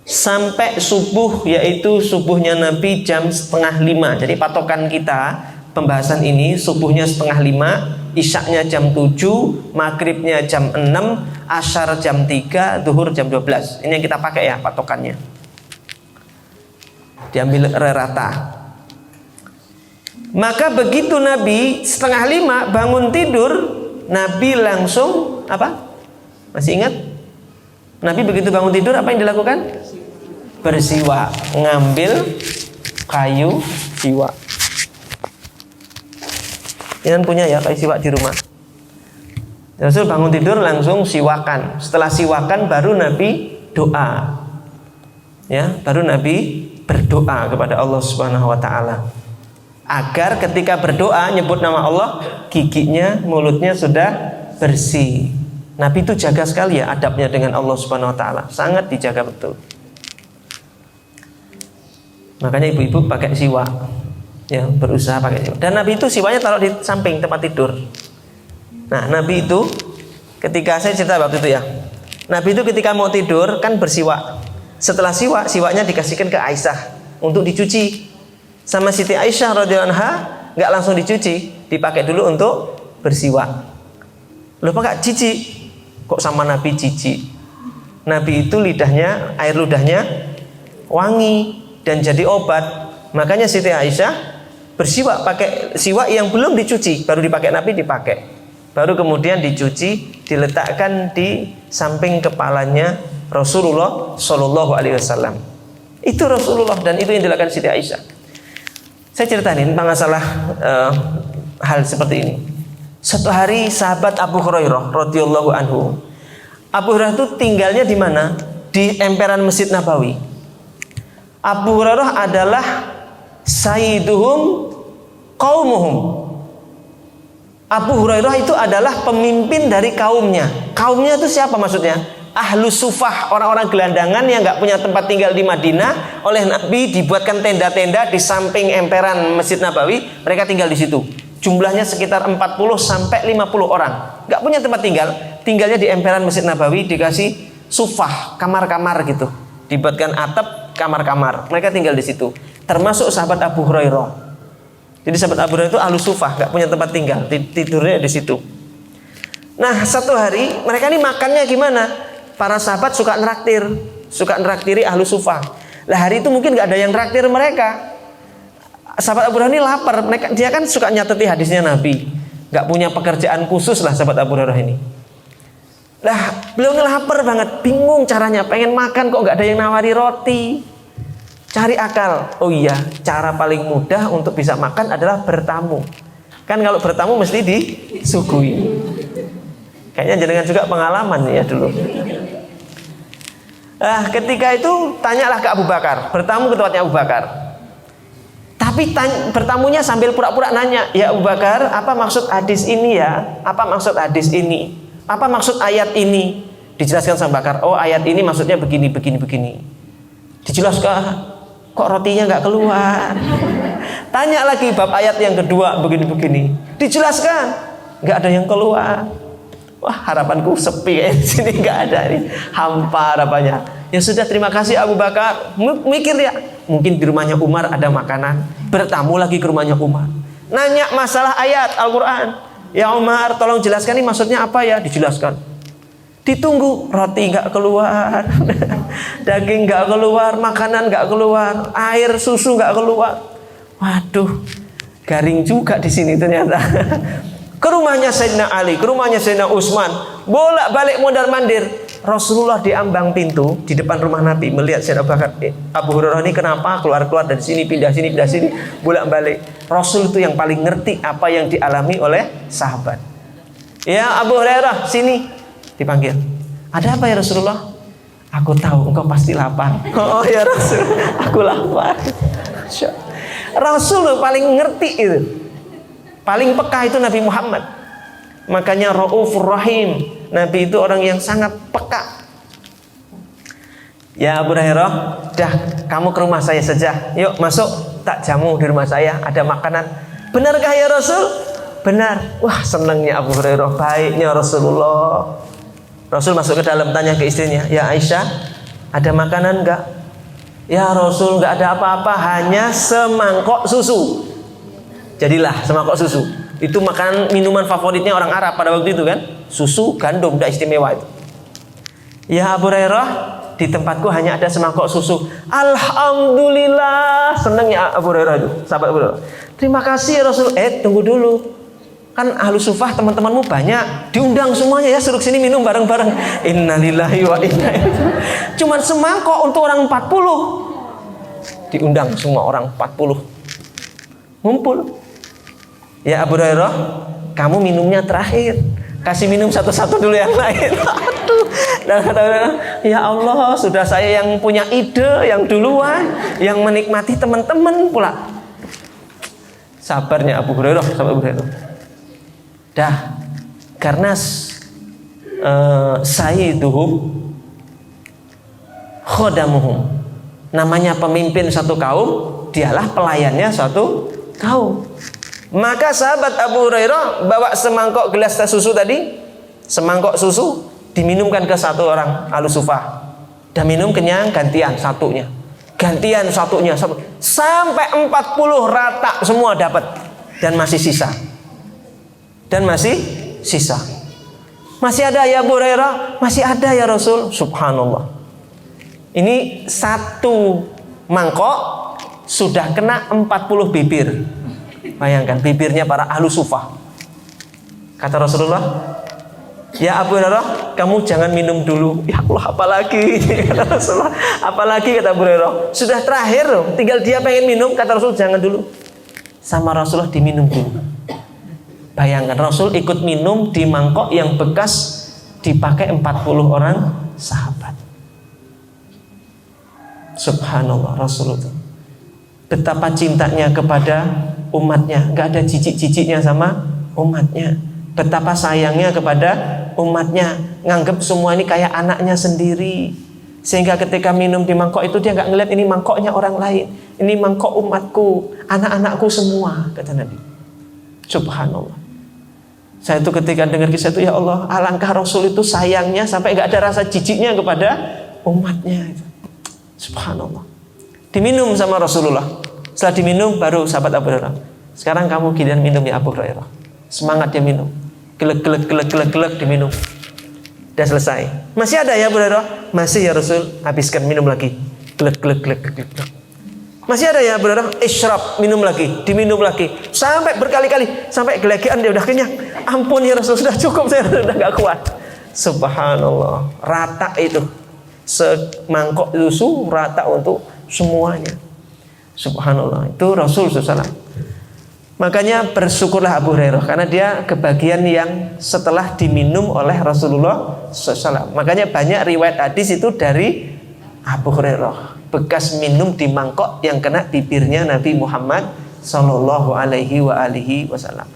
Speaker 1: sampai subuh, yaitu subuhnya Nabi jam 4:30. Jadi patokan kita pembahasan ini subuhnya 4:30, isyaknya jam 7, maghribnya jam 6, asyar jam 3, zuhur jam 12. Ini yang kita pakai ya patokannya. Diambil rata. Maka begitu Nabi 4:30 bangun tidur, Nabi langsung apa? Masih ingat? Nabi begitu bangun tidur apa yang dilakukan? Bersiwak, ngambil kayu siwak. Jangan punya ya kayu siwak di rumah. Rasul bangun tidur langsung siwakan. Setelah siwakan baru Nabi doa. Ya, baru Nabi berdoa kepada Allah Subhanahu wa taala. Agar ketika berdoa nyebut nama Allah, giginya, mulutnya sudah bersih. Nabi itu jaga sekali ya adabnya dengan Allah Subhanahu wa taala. Sangat dijaga betul. Makanya ibu-ibu pakai siwak. Ya, berusaha pakai siwak. Dan Nabi itu siwaknya taruh di samping tempat tidur. Nah, Nabi itu ketika saya cerita waktu itu ya. Nabi itu ketika mau tidur kan bersiwak. Setelah siwak, siwaknya dikasihkan ke Aisyah untuk dicuci. Sama Siti Aisyah radhiyallahu anha enggak langsung dicuci, dipakai dulu untuk bersiwak. Loh, Pak, cici. Kok sama Nabi cici? Nabi itu lidahnya, air ludahnya wangi dan jadi obat. Makanya Siti Aisyah bersiwak pakai siwak yang belum dicuci, baru dipakai Nabi, dipakai. Baru kemudian dicuci, diletakkan di samping kepalanya Rasulullah Shallallahu Alaihi Wasallam. Itu Rasulullah dan itu yang dilakukan Siti Aisyah. Saya ceritain tentang masalah hal seperti ini. Suatu hari sahabat Abu Hurairah radhiyallahu anhu. Abu Hurairah itu tinggalnya di mana? Di emperan Masjid Nabawi. Abu Hurairah adalah sayyiduhum qaumuhum. Abu Hurairah itu adalah pemimpin dari kaumnya. Kaumnya itu siapa maksudnya? Ahlus Sufah, orang-orang gelandangan yang gak punya tempat tinggal di Madinah. Oleh Nabi dibuatkan tenda-tenda di samping emperan Masjid Nabawi. Mereka tinggal di situ. Jumlahnya sekitar 40 sampai 50 orang. Gak punya tempat tinggal. Tinggalnya di emperan Masjid Nabawi, dikasih sufah, kamar-kamar gitu. Dibuatkan atap, kamar-kamar. Mereka tinggal di situ. Termasuk sahabat Abu Hurairah. Jadi sahabat Abu Hurairah itu ahlus sufah, gak punya tempat tinggal. Tidurnya di situ. Nah, satu hari mereka ini makannya gimana? Para sahabat suka neraktiri ahlu sufah. Lah hari itu mungkin gak ada yang nraktir mereka. Sahabat Abu Hurairah ini lapar. Dia kan suka nyateti hadisnya Nabi. Gak punya pekerjaan khusus lah sahabat Abu Hurairah ini. Lah beliau lapar banget, bingung caranya, pengen makan kok gak ada yang nawari roti. Cari akal. Oh iya, cara paling mudah untuk bisa makan adalah bertamu. Kan kalau bertamu mesti disuguhi. Kayaknya jenengan juga pengalaman ya dulu. Ketika itu tanyalah ke Abu Bakar, bertamu ke tempatnya Abu Bakar. Tapi bertamunya sambil pura-pura nanya, ya Abu Bakar, apa maksud hadis ini ya? Apa maksud hadis ini? Apa maksud ayat ini? Dijelaskan sama Bakar, oh ayat ini maksudnya begini. Dijelaskan, kok rotinya nggak keluar? Tanya lagi bab ayat yang kedua begini. Dijelaskan, nggak ada yang keluar. Wah, harapanku sepi di sini, nggak ada nih, hampa harapannya. Ya sudah, terima kasih Abu Bakar. Mikir ya, mungkin di rumahnya Umar ada makanan. Bertamu lagi ke rumahnya Umar. Nanya masalah ayat Al-Quran. Ya Umar, tolong jelaskan ini maksudnya apa ya? Dijelaskan. Ditunggu, roti nggak keluar, daging nggak keluar, makanan nggak keluar, air susu nggak keluar. Waduh, garing juga di sini ternyata. Ke rumahnya Sayyidina Ali, ke rumahnya Sayyidina Utsman, bolak-balik mondar-mandir. Rasulullah di ambang pintu di depan rumah Nabi melihat Sayyidina Abu Hurairah ini kenapa keluar-keluar dari sini, pindah sini, bolak-balik. Rasul itu yang paling ngerti apa yang dialami oleh sahabat. Ya Abu Hurairah, sini, dipanggil. Ada apa ya Rasulullah? Aku tahu engkau pasti lapar. Oh ya Rasul, aku lapar. Rasul paling ngerti itu. Paling peka itu Nabi Muhammad. Makanya Raufur Rahim. Nabi itu orang yang sangat peka. Ya Abu Hurairah, dah kamu ke rumah saya saja. Yuk masuk, tak jamu di rumah saya, ada makanan. Benarkah ya Rasul? Benar. Wah, senangnya Abu Hurairah, baiknya Rasulullah. Rasul masuk ke dalam, tanya ke istrinya, ya Aisyah, ada makanan enggak? Ya Rasul, enggak ada apa-apa, hanya semangkok susu. Jadilah semangkok susu. Itu makanan minuman favoritnya orang Arab pada waktu itu kan. Susu, gandum, tidak istimewa itu. Ya Abu Hurairah, di tempatku hanya ada semangkok susu. Alhamdulillah, senangnya Abu Hurairah itu, sahabat Abu Hurairah. Terima kasih ya Rasul. Tunggu dulu. Kan ahlu sufah teman-temanmu banyak, diundang semuanya ya, suruh sini minum bareng-bareng. Innalillahi wa inna ilaihi. Cuman semangkok untuk orang 40. Diundang semua orang 40. Ngumpul. Ya Abu Hurairah, kamu minumnya terakhir. Kasih minum satu-satu dulu yang lain. Aduh. Dan kata ya Allah, sudah saya yang punya ide yang duluan, yang menikmati teman-teman pula. Sabarnya Abu Hurairah, sahabat Abu Hurairah. Dah, karena sayyiduhum khodamuhum, namanya pemimpin satu kaum, dialah pelayannya suatu kaum. Maka sahabat Abu Hurairah bawa semangkok gelas susu tadi, semangkok susu diminumkan ke satu orang ahlu sufah. Dan minum kenyang, gantian satunya. Gantian satunya, sampai 40 rata semua dapat. Dan masih sisa. Masih ada ya Abu Hurairah? Masih ada ya Rasul. Subhanallah. Ini satu mangkok sudah kena 40 bibir. Bayangkan bibirnya para ahlu sufah. Kata Rasulullah, ya Abu Hurairah, kamu jangan minum dulu. Ya Allah, apalagi? Kata Rasulullah, apalagi? Kata Abu Hurairah, sudah terakhir, tinggal dia pengen minum. Kata Rasul, jangan dulu. Sama Rasulullah diminum dulu. Bayangkan Rasul ikut minum di mangkok yang bekas dipakai 40 orang sahabat. Subhanallah, Rasulullah. Betapa cintanya kepada umatnya, gak ada jijik-jijiknya sama umatnya. Betapa sayangnya kepada umatnya, nganggep semua ini kayak anaknya sendiri. Sehingga ketika minum di mangkok itu dia gak ngeliat ini mangkoknya orang lain, ini mangkok umatku, anak-anakku semua, kata Nabi. Subhanallah. Saya itu ketika dengar kisah itu, ya Allah, alangkah Rasul itu sayangnya sampai gak ada rasa jijiknya kepada umatnya. Subhanallah. Diminum sama Rasulullah. Setelah diminum baru sahabat Abu Hurairah, sekarang kamu giliran minum ya Abu Hurairah. Semangat dia minum. Gelek diminum. Udah selesai. Masih ada ya Abu Hurairah? Masih ya Rasul. Habiskan, minum lagi. Gelek. Masih ada ya Abu Hurairah? Isyrab, minum lagi, diminum lagi. Sampai berkali-kali, sampai gelegean dia udah kenyang. Ampun ya Rasul, sudah cukup, saya sudah gak kuat. Subhanallah. Rata itu. Semangkok susu rata untuk semuanya. Subhanallah. Itu Rasul SAW. Makanya bersyukurlah Abu Hurairah, karena dia kebagian yang setelah diminum oleh Rasulullah SAW. Makanya banyak riwayat hadis itu dari Abu Hurairah, bekas minum di mangkok yang kena bibirnya Nabi Muhammad Sallallahu Alaihi Wasallam.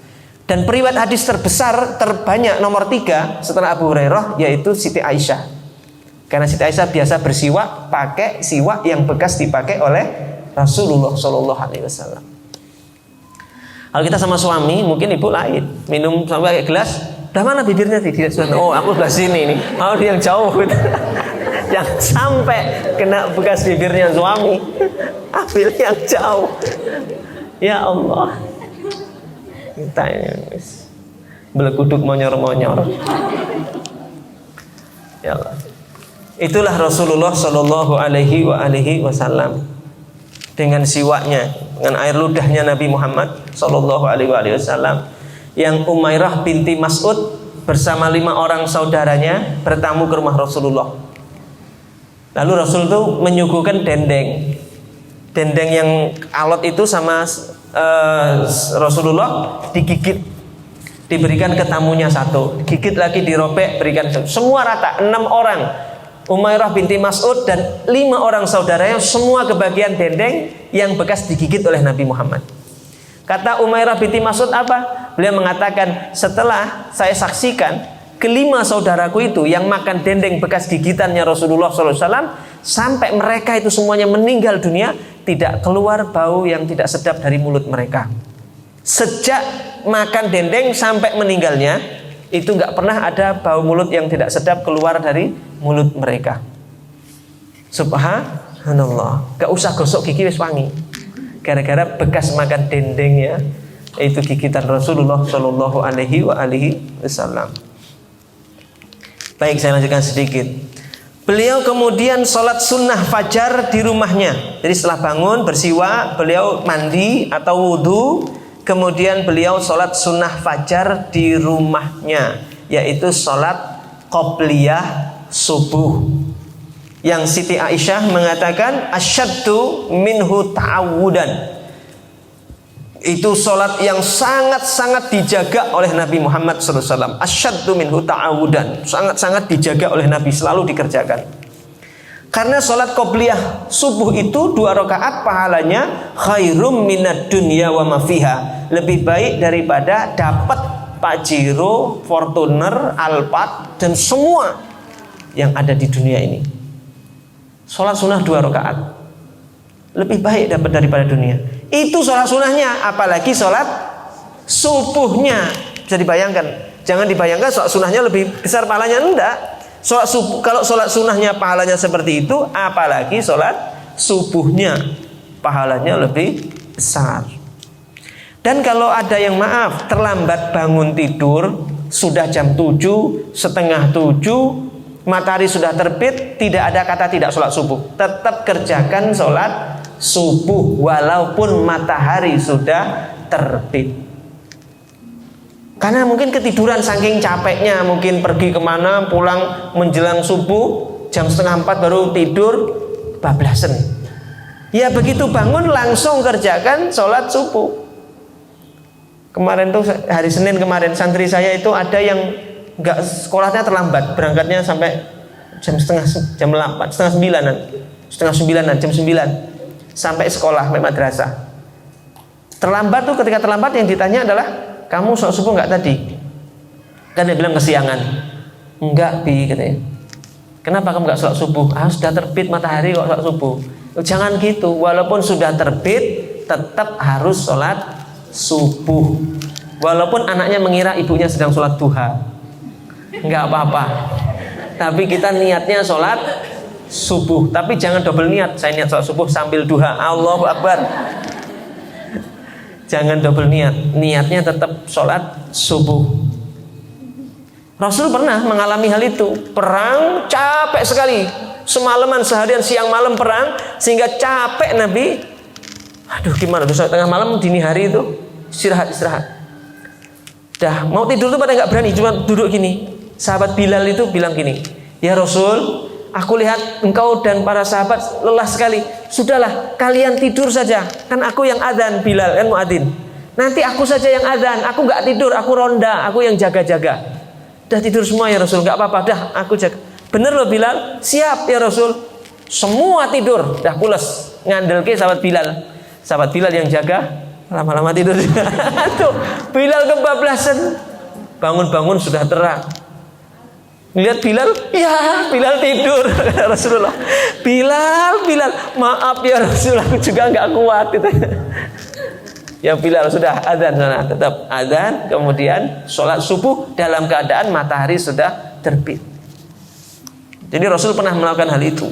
Speaker 1: Dan periwayat hadis terbesar, terbanyak, nomor 3 setelah Abu Hurairah, yaitu Siti Aisyah. Karena Siti Aisyah biasa bersiwak pakai siwak yang bekas dipakai oleh Rasulullah Sallallahu Alaihi Wasallam. Kalau kita sama suami, mungkin ibu lain, minum sampai pakai gelas, udah mana bibirnya? Oh, aku sebelah sini nih. Oh, yang jauh. Yang sampai kena bekas bibirnya suami, ambil yang jauh. Ya Allah, kita ini belekuduk monyor. Ya Allah. Itulah Rasulullah Shallallahu Alaihi Wasallam dengan siwaknya, dengan air ludahnya Nabi Muhammad Shallallahu Alaihi Wasallam, yang Umairah binti Mas'ud bersama 5 orang saudaranya bertamu ke rumah Rasulullah. Lalu Rasul itu menyuguhkan dendeng yang alot itu sama Rasulullah digigit, diberikan ke tamunya satu, gigit lagi, dirobek, berikan satu. Semua rata, 6 orang, Umairah binti Mas'ud dan 5 orang saudaranya, semua kebagian dendeng yang bekas digigit oleh Nabi Muhammad. Kata Umairah binti Mas'ud apa? Beliau mengatakan, setelah saya saksikan kelima saudaraku itu yang makan dendeng bekas gigitannya Rasulullah SAW, sampai mereka itu semuanya meninggal dunia, tidak keluar bau yang tidak sedap dari mulut mereka. Sejak makan dendeng sampai meninggalnya, itu nggak pernah ada bau mulut yang tidak sedap keluar dari mulut mereka. Subhanallah. Gak usah gosok gigi wis wangi. Gara-gara bekas makan dendeng ya, itu gigitan Rasulullah Shallallahu Alaihi Wasallam. Baik, saya lanjutkan sedikit. Beliau kemudian sholat sunnah fajar di rumahnya. Jadi setelah bangun bersiwak, beliau mandi atau wudhu, kemudian beliau sholat sunnah fajar di rumahnya, yaitu sholat qobliyah subuh. Yang Siti Aisyah mengatakan asyaddu minhu ta'awudan. Itu sholat yang sangat-sangat dijaga oleh Nabi Muhammad SAW. Asyaddu minhu ta'awudan. Sangat-sangat dijaga oleh Nabi, selalu dikerjakan. Karena sholat qobliyah subuh itu 2 rakaat pahalanya khairum minad dunya wa ma fiha. Lebih baik daripada dapat Pajero, Fortuner, Alphard dan semua yang ada di dunia ini. Sholat sunnah 2 rakaat lebih baik dapat daripada dunia. Itu sholat sunnahnya, apalagi sholat subuhnya. Bisa dibayangkan. Jangan dibayangkan sholat sunnahnya lebih besar pahalanya, enggak. Sholat subuh, kalau sholat sunnahnya pahalanya seperti itu, apalagi sholat subuhnya pahalanya lebih besar. Dan kalau ada yang maaf terlambat bangun tidur, sudah jam 7, setengah 7, matahari sudah terbit, tidak ada kata tidak sholat subuh. Tetap kerjakan sholat subuh walaupun matahari sudah terbit. Karena mungkin ketiduran saking capeknya, mungkin pergi kemana, pulang menjelang subuh, jam 3:30 baru tidur, bablasen. Ya begitu bangun langsung kerjakan sholat subuh. Kemarin tuh hari Senin kemarin, santri saya itu ada yang nggak sekolahnya terlambat, berangkatnya sampai jam 8, setengah 9, jam 9 sampai sekolah, sampai madrasah. Terlambat tuh, ketika terlambat yang ditanya adalah, kamu sholat subuh nggak tadi? Kan dia bilang kesiangan. Enggak, Bi, katanya. Kenapa kamu nggak sholat subuh? Sudah terbit matahari kok sholat subuh. Jangan gitu, walaupun sudah terbit tetap harus sholat subuh. Walaupun anaknya mengira ibunya sedang sholat duha, nggak apa-apa. Tapi kita niatnya sholat subuh. Tapi jangan double niat. Saya niat sholat subuh sambil duha, Allahu Akbar. Jangan double niat. Niatnya tetap sholat subuh. Rasul pernah mengalami hal itu. Perang capek sekali, semalaman seharian siang malam perang, sehingga capek Nabi. Aduh gimana, besok tengah malam dini hari itu istirahat. Dah mau tidur tuh pada nggak berani, cuma duduk gini. Sahabat Bilal itu bilang gini, ya Rasul, aku lihat engkau dan para sahabat lelah sekali. Sudahlah, kalian tidur saja. Kan aku yang adzan, Bilal kan muadzin. Nanti aku saja yang adzan. Aku nggak tidur, aku ronda, aku yang jaga-jaga. Dah tidur semua ya Rasul, nggak apa-apa. Dah aku jaga. Bener loh Bilal, siap ya Rasul. Semua tidur, dah pules. Ngandel ke sahabat Bilal. Sahabat Bilal yang jaga, lama-lama tidur. Tuh, Bilal kebablasan. Bangun-bangun sudah terang. Lihat Bilal, ya Bilal tidur. Rasulullah, Bilal, maaf ya Rasulullah, aku juga nggak kuat. Gitu. Ya Bilal sudah adzan sana, tetap adzan, kemudian sholat subuh dalam keadaan matahari sudah terbit. Jadi Rasul pernah melakukan hal itu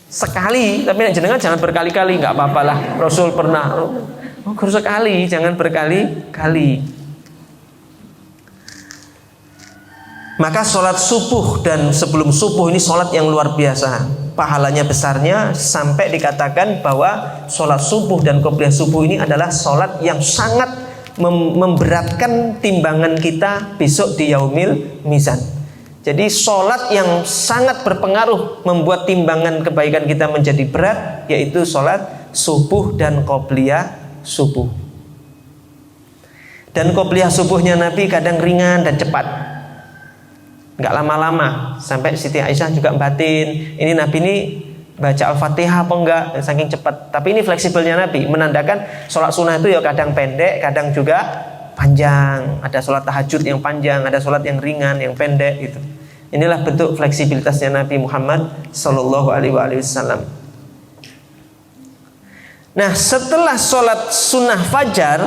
Speaker 1: sekali, tapi jenengan jangan berkali-kali, nggak apa-apalah. Rasul pernah, sekali, jangan berkali-kali. Maka sholat subuh dan sebelum subuh ini sholat yang luar biasa. Pahalanya besarnya sampai dikatakan bahwa sholat subuh dan qobliyah subuh ini adalah sholat yang sangat memberatkan timbangan kita besok di yaumil mizan. Jadi sholat yang sangat berpengaruh membuat timbangan kebaikan kita menjadi berat, yaitu sholat subuh dan qobliyah subuh. Dan qobliyah subuhnya Nabi kadang ringan dan cepat, nggak lama-lama, sampai Siti Aisyah juga batin, ini Nabi ini baca Al-Fatihah apa enggak, saking cepat. Tapi ini fleksibelnya Nabi, menandakan sholat sunnah itu ya kadang pendek, kadang juga panjang, ada sholat tahajud yang panjang, ada sholat yang ringan, yang pendek gitu. Inilah bentuk fleksibilitasnya Nabi Muhammad Sallallahu Alaihi Wasallam. Nah, setelah sholat sunnah fajar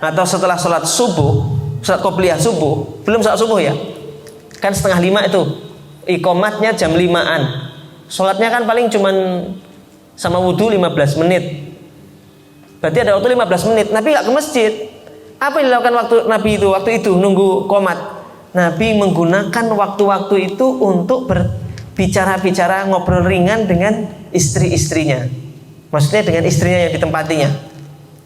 Speaker 1: atau setelah sholat subuh, sholat qobliyah subuh, belum sholat subuh ya, kan 4:30 itu, iqomatnya jam 5-an. Sholatnya kan paling cuman sama wudhu 15 menit. Berarti ada waktu 15 menit. Nabi gak ke masjid. Apa yang dilakukan waktu Nabi itu? Waktu itu nunggu qomat. Nabi menggunakan waktu-waktu itu untuk berbicara-bicara, ngobrol ringan dengan istri-istrinya. Maksudnya dengan istrinya yang ditempatinya.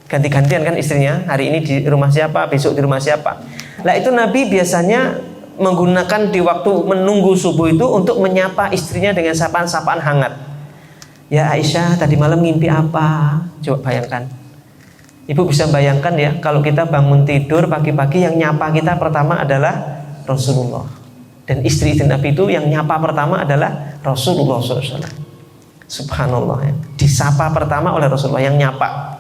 Speaker 1: Ganti-gantian kan istrinya. Hari ini di rumah siapa, besok di rumah siapa. Nah itu Nabi biasanya menggunakan di waktu menunggu subuh itu untuk menyapa istrinya dengan sapaan-sapaan hangat. Ya Aisyah, tadi malam ngimpi apa? Coba bayangkan. Ibu bisa bayangkan ya, kalau kita bangun tidur pagi-pagi yang nyapa kita pertama adalah Rasulullah. Dan istri-istri Nabi itu yang nyapa pertama adalah Rasulullah SAW. Subhanallah ya. Disapa pertama oleh Rasulullah, yang nyapa.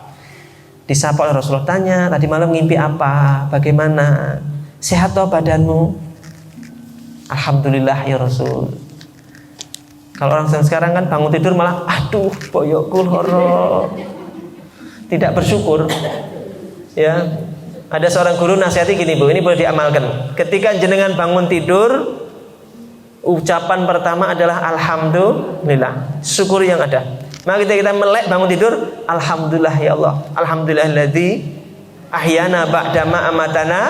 Speaker 1: Disapa oleh Rasulullah, tanya, tadi malam ngimpi apa? Bagaimana? Sehat toh badanmu? Alhamdulillah ya Rasul. Kalau orang sekarang kan bangun tidur malah, aduh boyokku loro. Tidak bersyukur. Ya. Ada seorang guru nasihati gini Bu, ini boleh diamalkan. Ketika jenengan bangun tidur, ucapan pertama adalah Alhamdulillah, syukuri yang ada. Maka kita melek bangun tidur, Alhamdulillah ya Allah, Alhamdulillahilladzi ahyana ba'dama amatana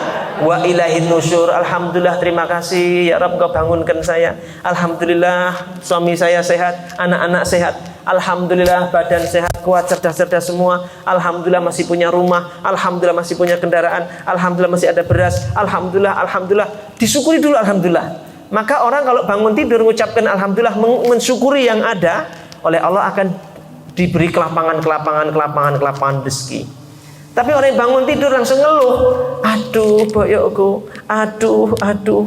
Speaker 1: wa ilaihin nusyur. Alhamdulillah, terima kasih ya Rabb, kau bangunkan saya. Alhamdulillah, suami saya sehat, anak-anak sehat. Alhamdulillah, badan sehat, kuat, cerdas-cerdas semua. Alhamdulillah masih punya rumah. Alhamdulillah masih punya kendaraan. Alhamdulillah masih ada beras. Alhamdulillah, alhamdulillah. Disyukuri dulu alhamdulillah. Maka orang kalau bangun tidur mengucapkan alhamdulillah, mensyukuri yang ada, oleh Allah akan diberi kelapangan rezeki. Tapi orang yang bangun tidur langsung ngeluh, aduh boyokku, aduh.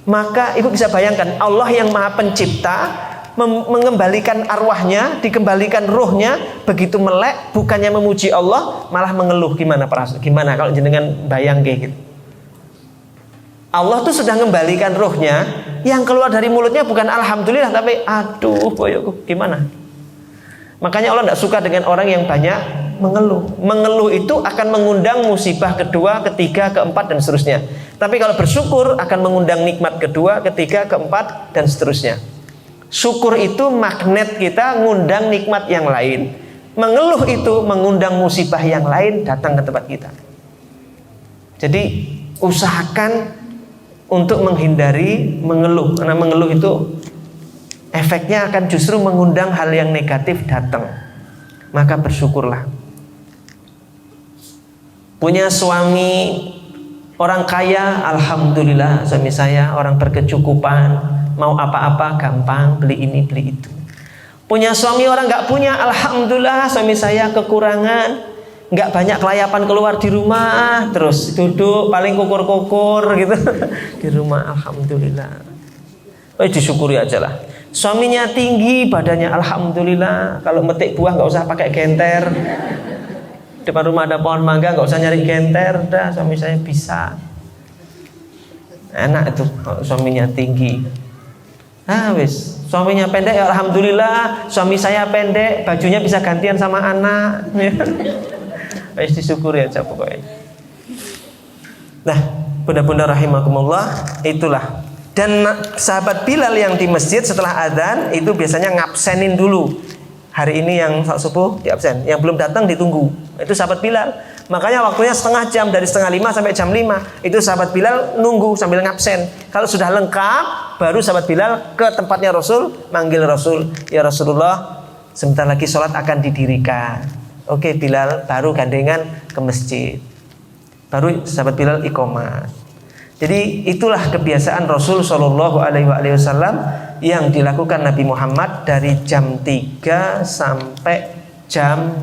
Speaker 1: Maka ibu bisa bayangkan, Allah yang maha pencipta mengembalikan arwahnya, dikembalikan ruhnya, begitu melek, bukannya memuji Allah, malah mengeluh. Gimana kalau jenengan bayang kayak gitu? Allah tuh sudah mengembalikan ruhnya, yang keluar dari mulutnya bukan alhamdulillah, tapi aduh boyokku, gimana? Makanya Allah tidak suka dengan orang yang banyak mengeluh. Mengeluh itu akan mengundang musibah kedua, ketiga, keempat, dan seterusnya. Tapi kalau bersyukur akan mengundang nikmat kedua, ketiga, keempat, dan seterusnya. Syukur itu magnet kita ngundang nikmat yang lain. Mengeluh itu mengundang musibah yang lain datang ke tempat kita. Jadi usahakan untuk menghindari mengeluh, karena mengeluh itu efeknya akan justru mengundang hal yang negatif datang. Maka bersyukurlah. Punya suami orang kaya, alhamdulillah suami saya orang berkecukupan, mau apa-apa gampang, beli ini beli itu. Punya suami orang nggak punya, alhamdulillah suami saya kekurangan, nggak banyak kelayapan keluar di rumah, terus duduk paling kukur-kukur gitu di rumah, alhamdulillah. Disyukuri aja lah. Suaminya tinggi badannya, alhamdulillah. Kalau metik buah nggak usah pakai genter. Depan rumah ada pohon mangga, nggak usah nyari genter, dah suami saya bisa. Enak itu kalau suaminya tinggi. Wis, suaminya pendek, ya alhamdulillah. Suami saya pendek, bajunya bisa gantian sama anak. Wis disyukuri aja pokoknya. Nah, bunda-bunda rahimakumullah, itulah. Dan sahabat Bilal yang di masjid setelah adzan itu biasanya ngabsenin dulu. Hari ini yang saat subuh di absen, yang belum datang ditunggu. Itu sahabat Bilal. Makanya waktunya setengah jam, dari setengah 5 sampai jam 5. Itu sahabat Bilal nunggu sambil ngabsen. Kalau sudah lengkap, baru sahabat Bilal ke tempatnya Rasul, manggil Rasul, ya Rasulullah, sebentar lagi sholat akan didirikan. Oke Bilal, baru gandengan ke masjid. Baru sahabat Bilal iqomah. Jadi itulah kebiasaan Rasul Shallallahu Alaihi Wasallam yang dilakukan Nabi Muhammad dari jam 3 sampai jam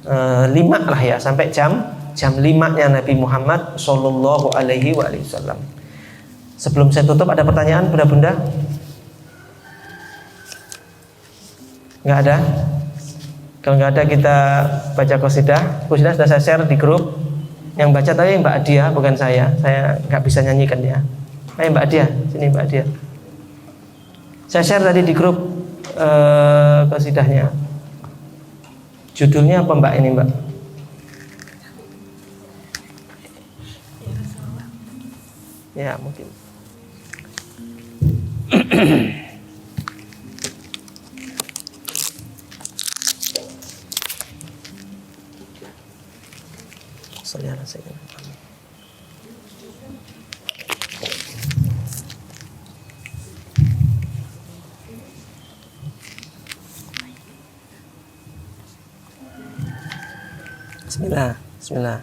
Speaker 1: 5 lah ya, sampai jam 5-nya Nabi Muhammad Shallallahu Alaihi Wasallam. Sebelum saya tutup, ada pertanyaan bunda-bunda? Nggak ada? Kalau nggak ada kita baca qasidah. Qasidah sudah saya share di grup. Yang baca tadi Mbak Adia, bukan saya nggak bisa nyanyikan ya. Ayo Mbak Adia, sini Mbak Adia. Saya share tadi di grup kasidahnya. Judulnya apa Mbak ini Mbak? Ya mungkin. Bismillah, Bismillah.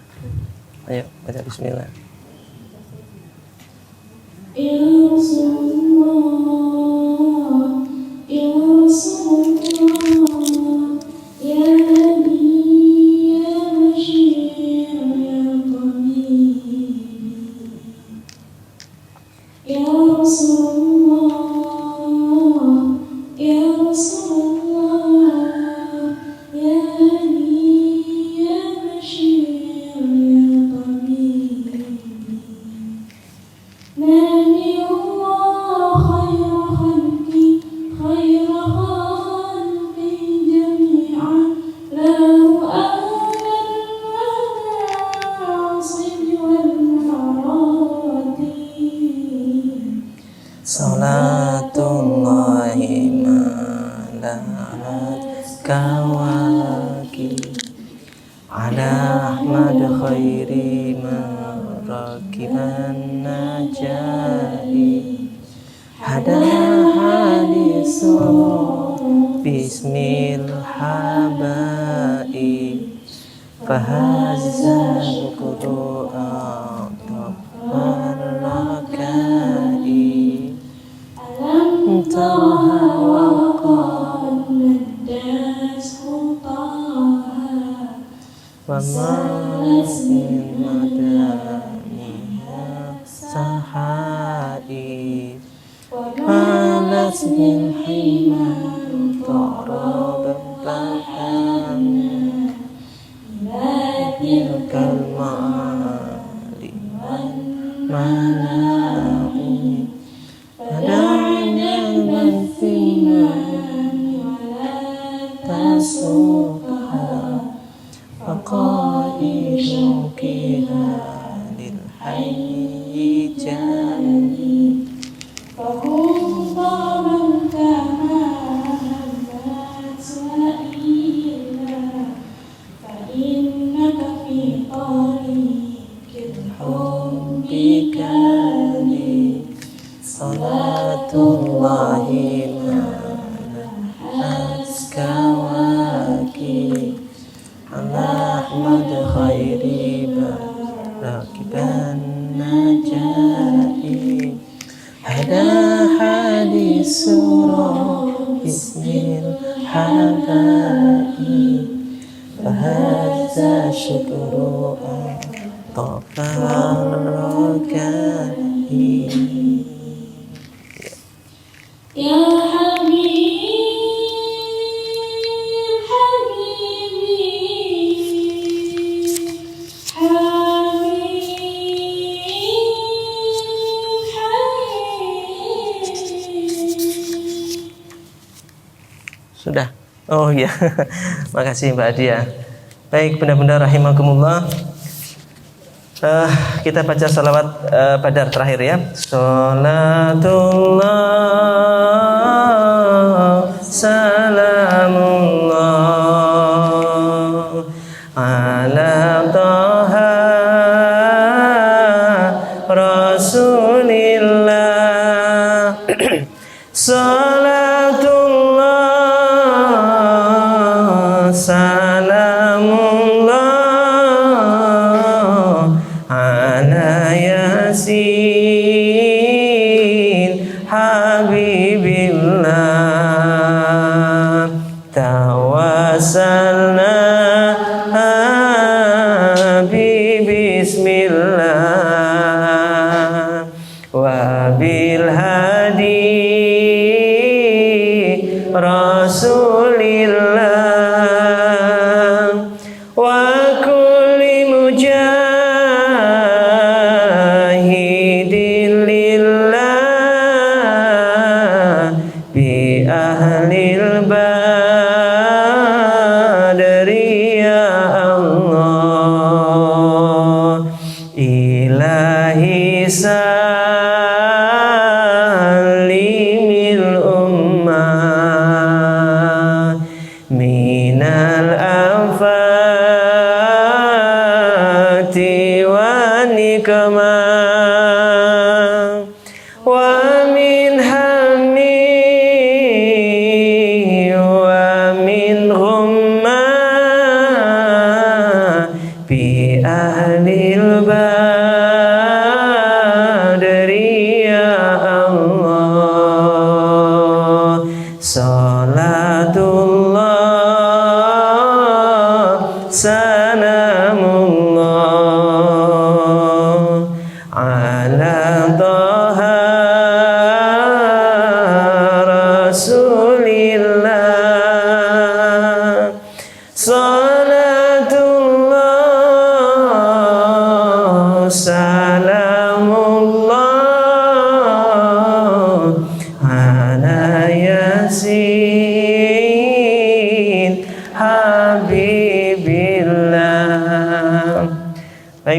Speaker 1: Ayo baca Bismillah.
Speaker 2: Ya Rasulullah, Ya Rasulullah, Ya Nabi, Ya Bashir, Ya Tabib. Ya Rasulullah, Ya Rasulullah, Ya Nabi, Ya Bashir, Ya Tabib. نادي الله خير خلقي جميعا له أهل المناصب والمراتب
Speaker 1: Salatullahi malaat kawaki ala Ahmad khairi marakiban najahi hada hadisu bismil habai fahazza syukuru'a tabarakai
Speaker 2: ألم ترها وقد مدته طه
Speaker 1: وما من مدانها سحائي قالت من حيما ضربا فحاما تلك المعالي والملاء فدعنا من فيمان ولا تسوقها فقائد كلا للحي جاني
Speaker 2: فهم ضربا كما همت سائلا فإنك في طريق الحب كالي
Speaker 1: Salatullahi malaat kawaki ala Ahmad khairi rakiban najahi hada hadisura bismil habai fahadza syukru tabarakai.
Speaker 2: يا حبيب حبيبي حبيب
Speaker 1: Sudah. Oh iya. Makasih Mbak Adia. Baik, bunda-bunda rahimakumullah. Kita baca salawat badar terakhir ya. Salatullah salamullah ala taha rasulillah. Salatullah salamullah ala yasin habibillah tawassalna bismillah wa bil hadi rasulillah wa kulli mujahid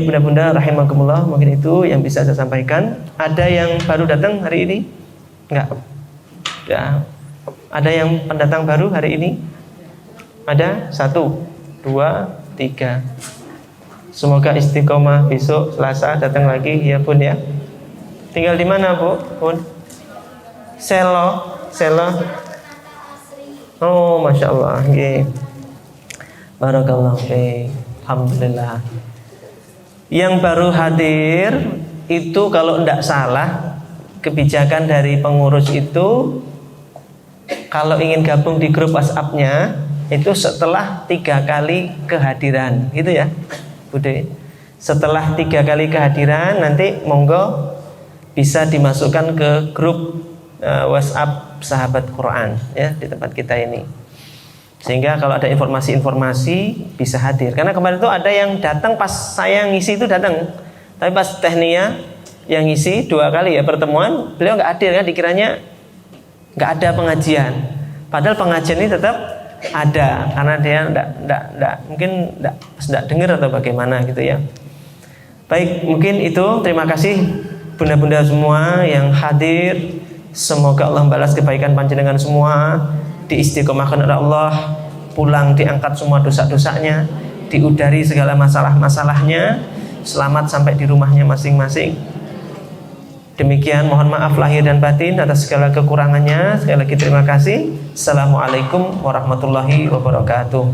Speaker 1: Baik bunda-bunda rahimakumullah, mungkin itu yang bisa saya sampaikan. Ada yang baru datang hari ini? Enggak. Ya. Ada yang pendatang baru hari ini? Ada? 1, 2, 3. Semoga istiqomah besok Selasa datang lagi ya Bun ya. Tinggal di mana Bu? Bun? Selo. Oh, masya Allah. Okay. Barakallahu fiik. Alhamdulillah. Yang baru hadir itu kalau tidak salah kebijakan dari pengurus itu kalau ingin gabung di grup WhatsApp-nya itu setelah 3 kali kehadiran, gitu ya, Bude. Setelah 3 kali kehadiran nanti monggo bisa dimasukkan ke grup WhatsApp Sahabat Quran ya di tempat kita ini. Sehingga kalau ada informasi-informasi bisa hadir. Karena kemarin itu ada yang datang pas saya ngisi itu datang, tapi pas Tehnia yang ngisi 2 kali ya pertemuan, beliau nggak hadir kan, dikiranya nggak ada pengajian. Padahal pengajian ini tetap ada karena dia mungkin tidak dengar atau bagaimana gitu ya. Baik, mungkin itu. Terima kasih bunda-bunda semua yang hadir. Semoga Allah membalas kebaikan panjenengan semua, diistiqomahkan oleh Allah, pulang diangkat semua dosa-dosanya, diudari segala masalah-masalahnya, selamat sampai di rumahnya masing-masing. Demikian, mohon maaf lahir dan batin atas segala kekurangannya. Sekali lagi terima kasih. Assalamualaikum warahmatullahi wabarakatuh.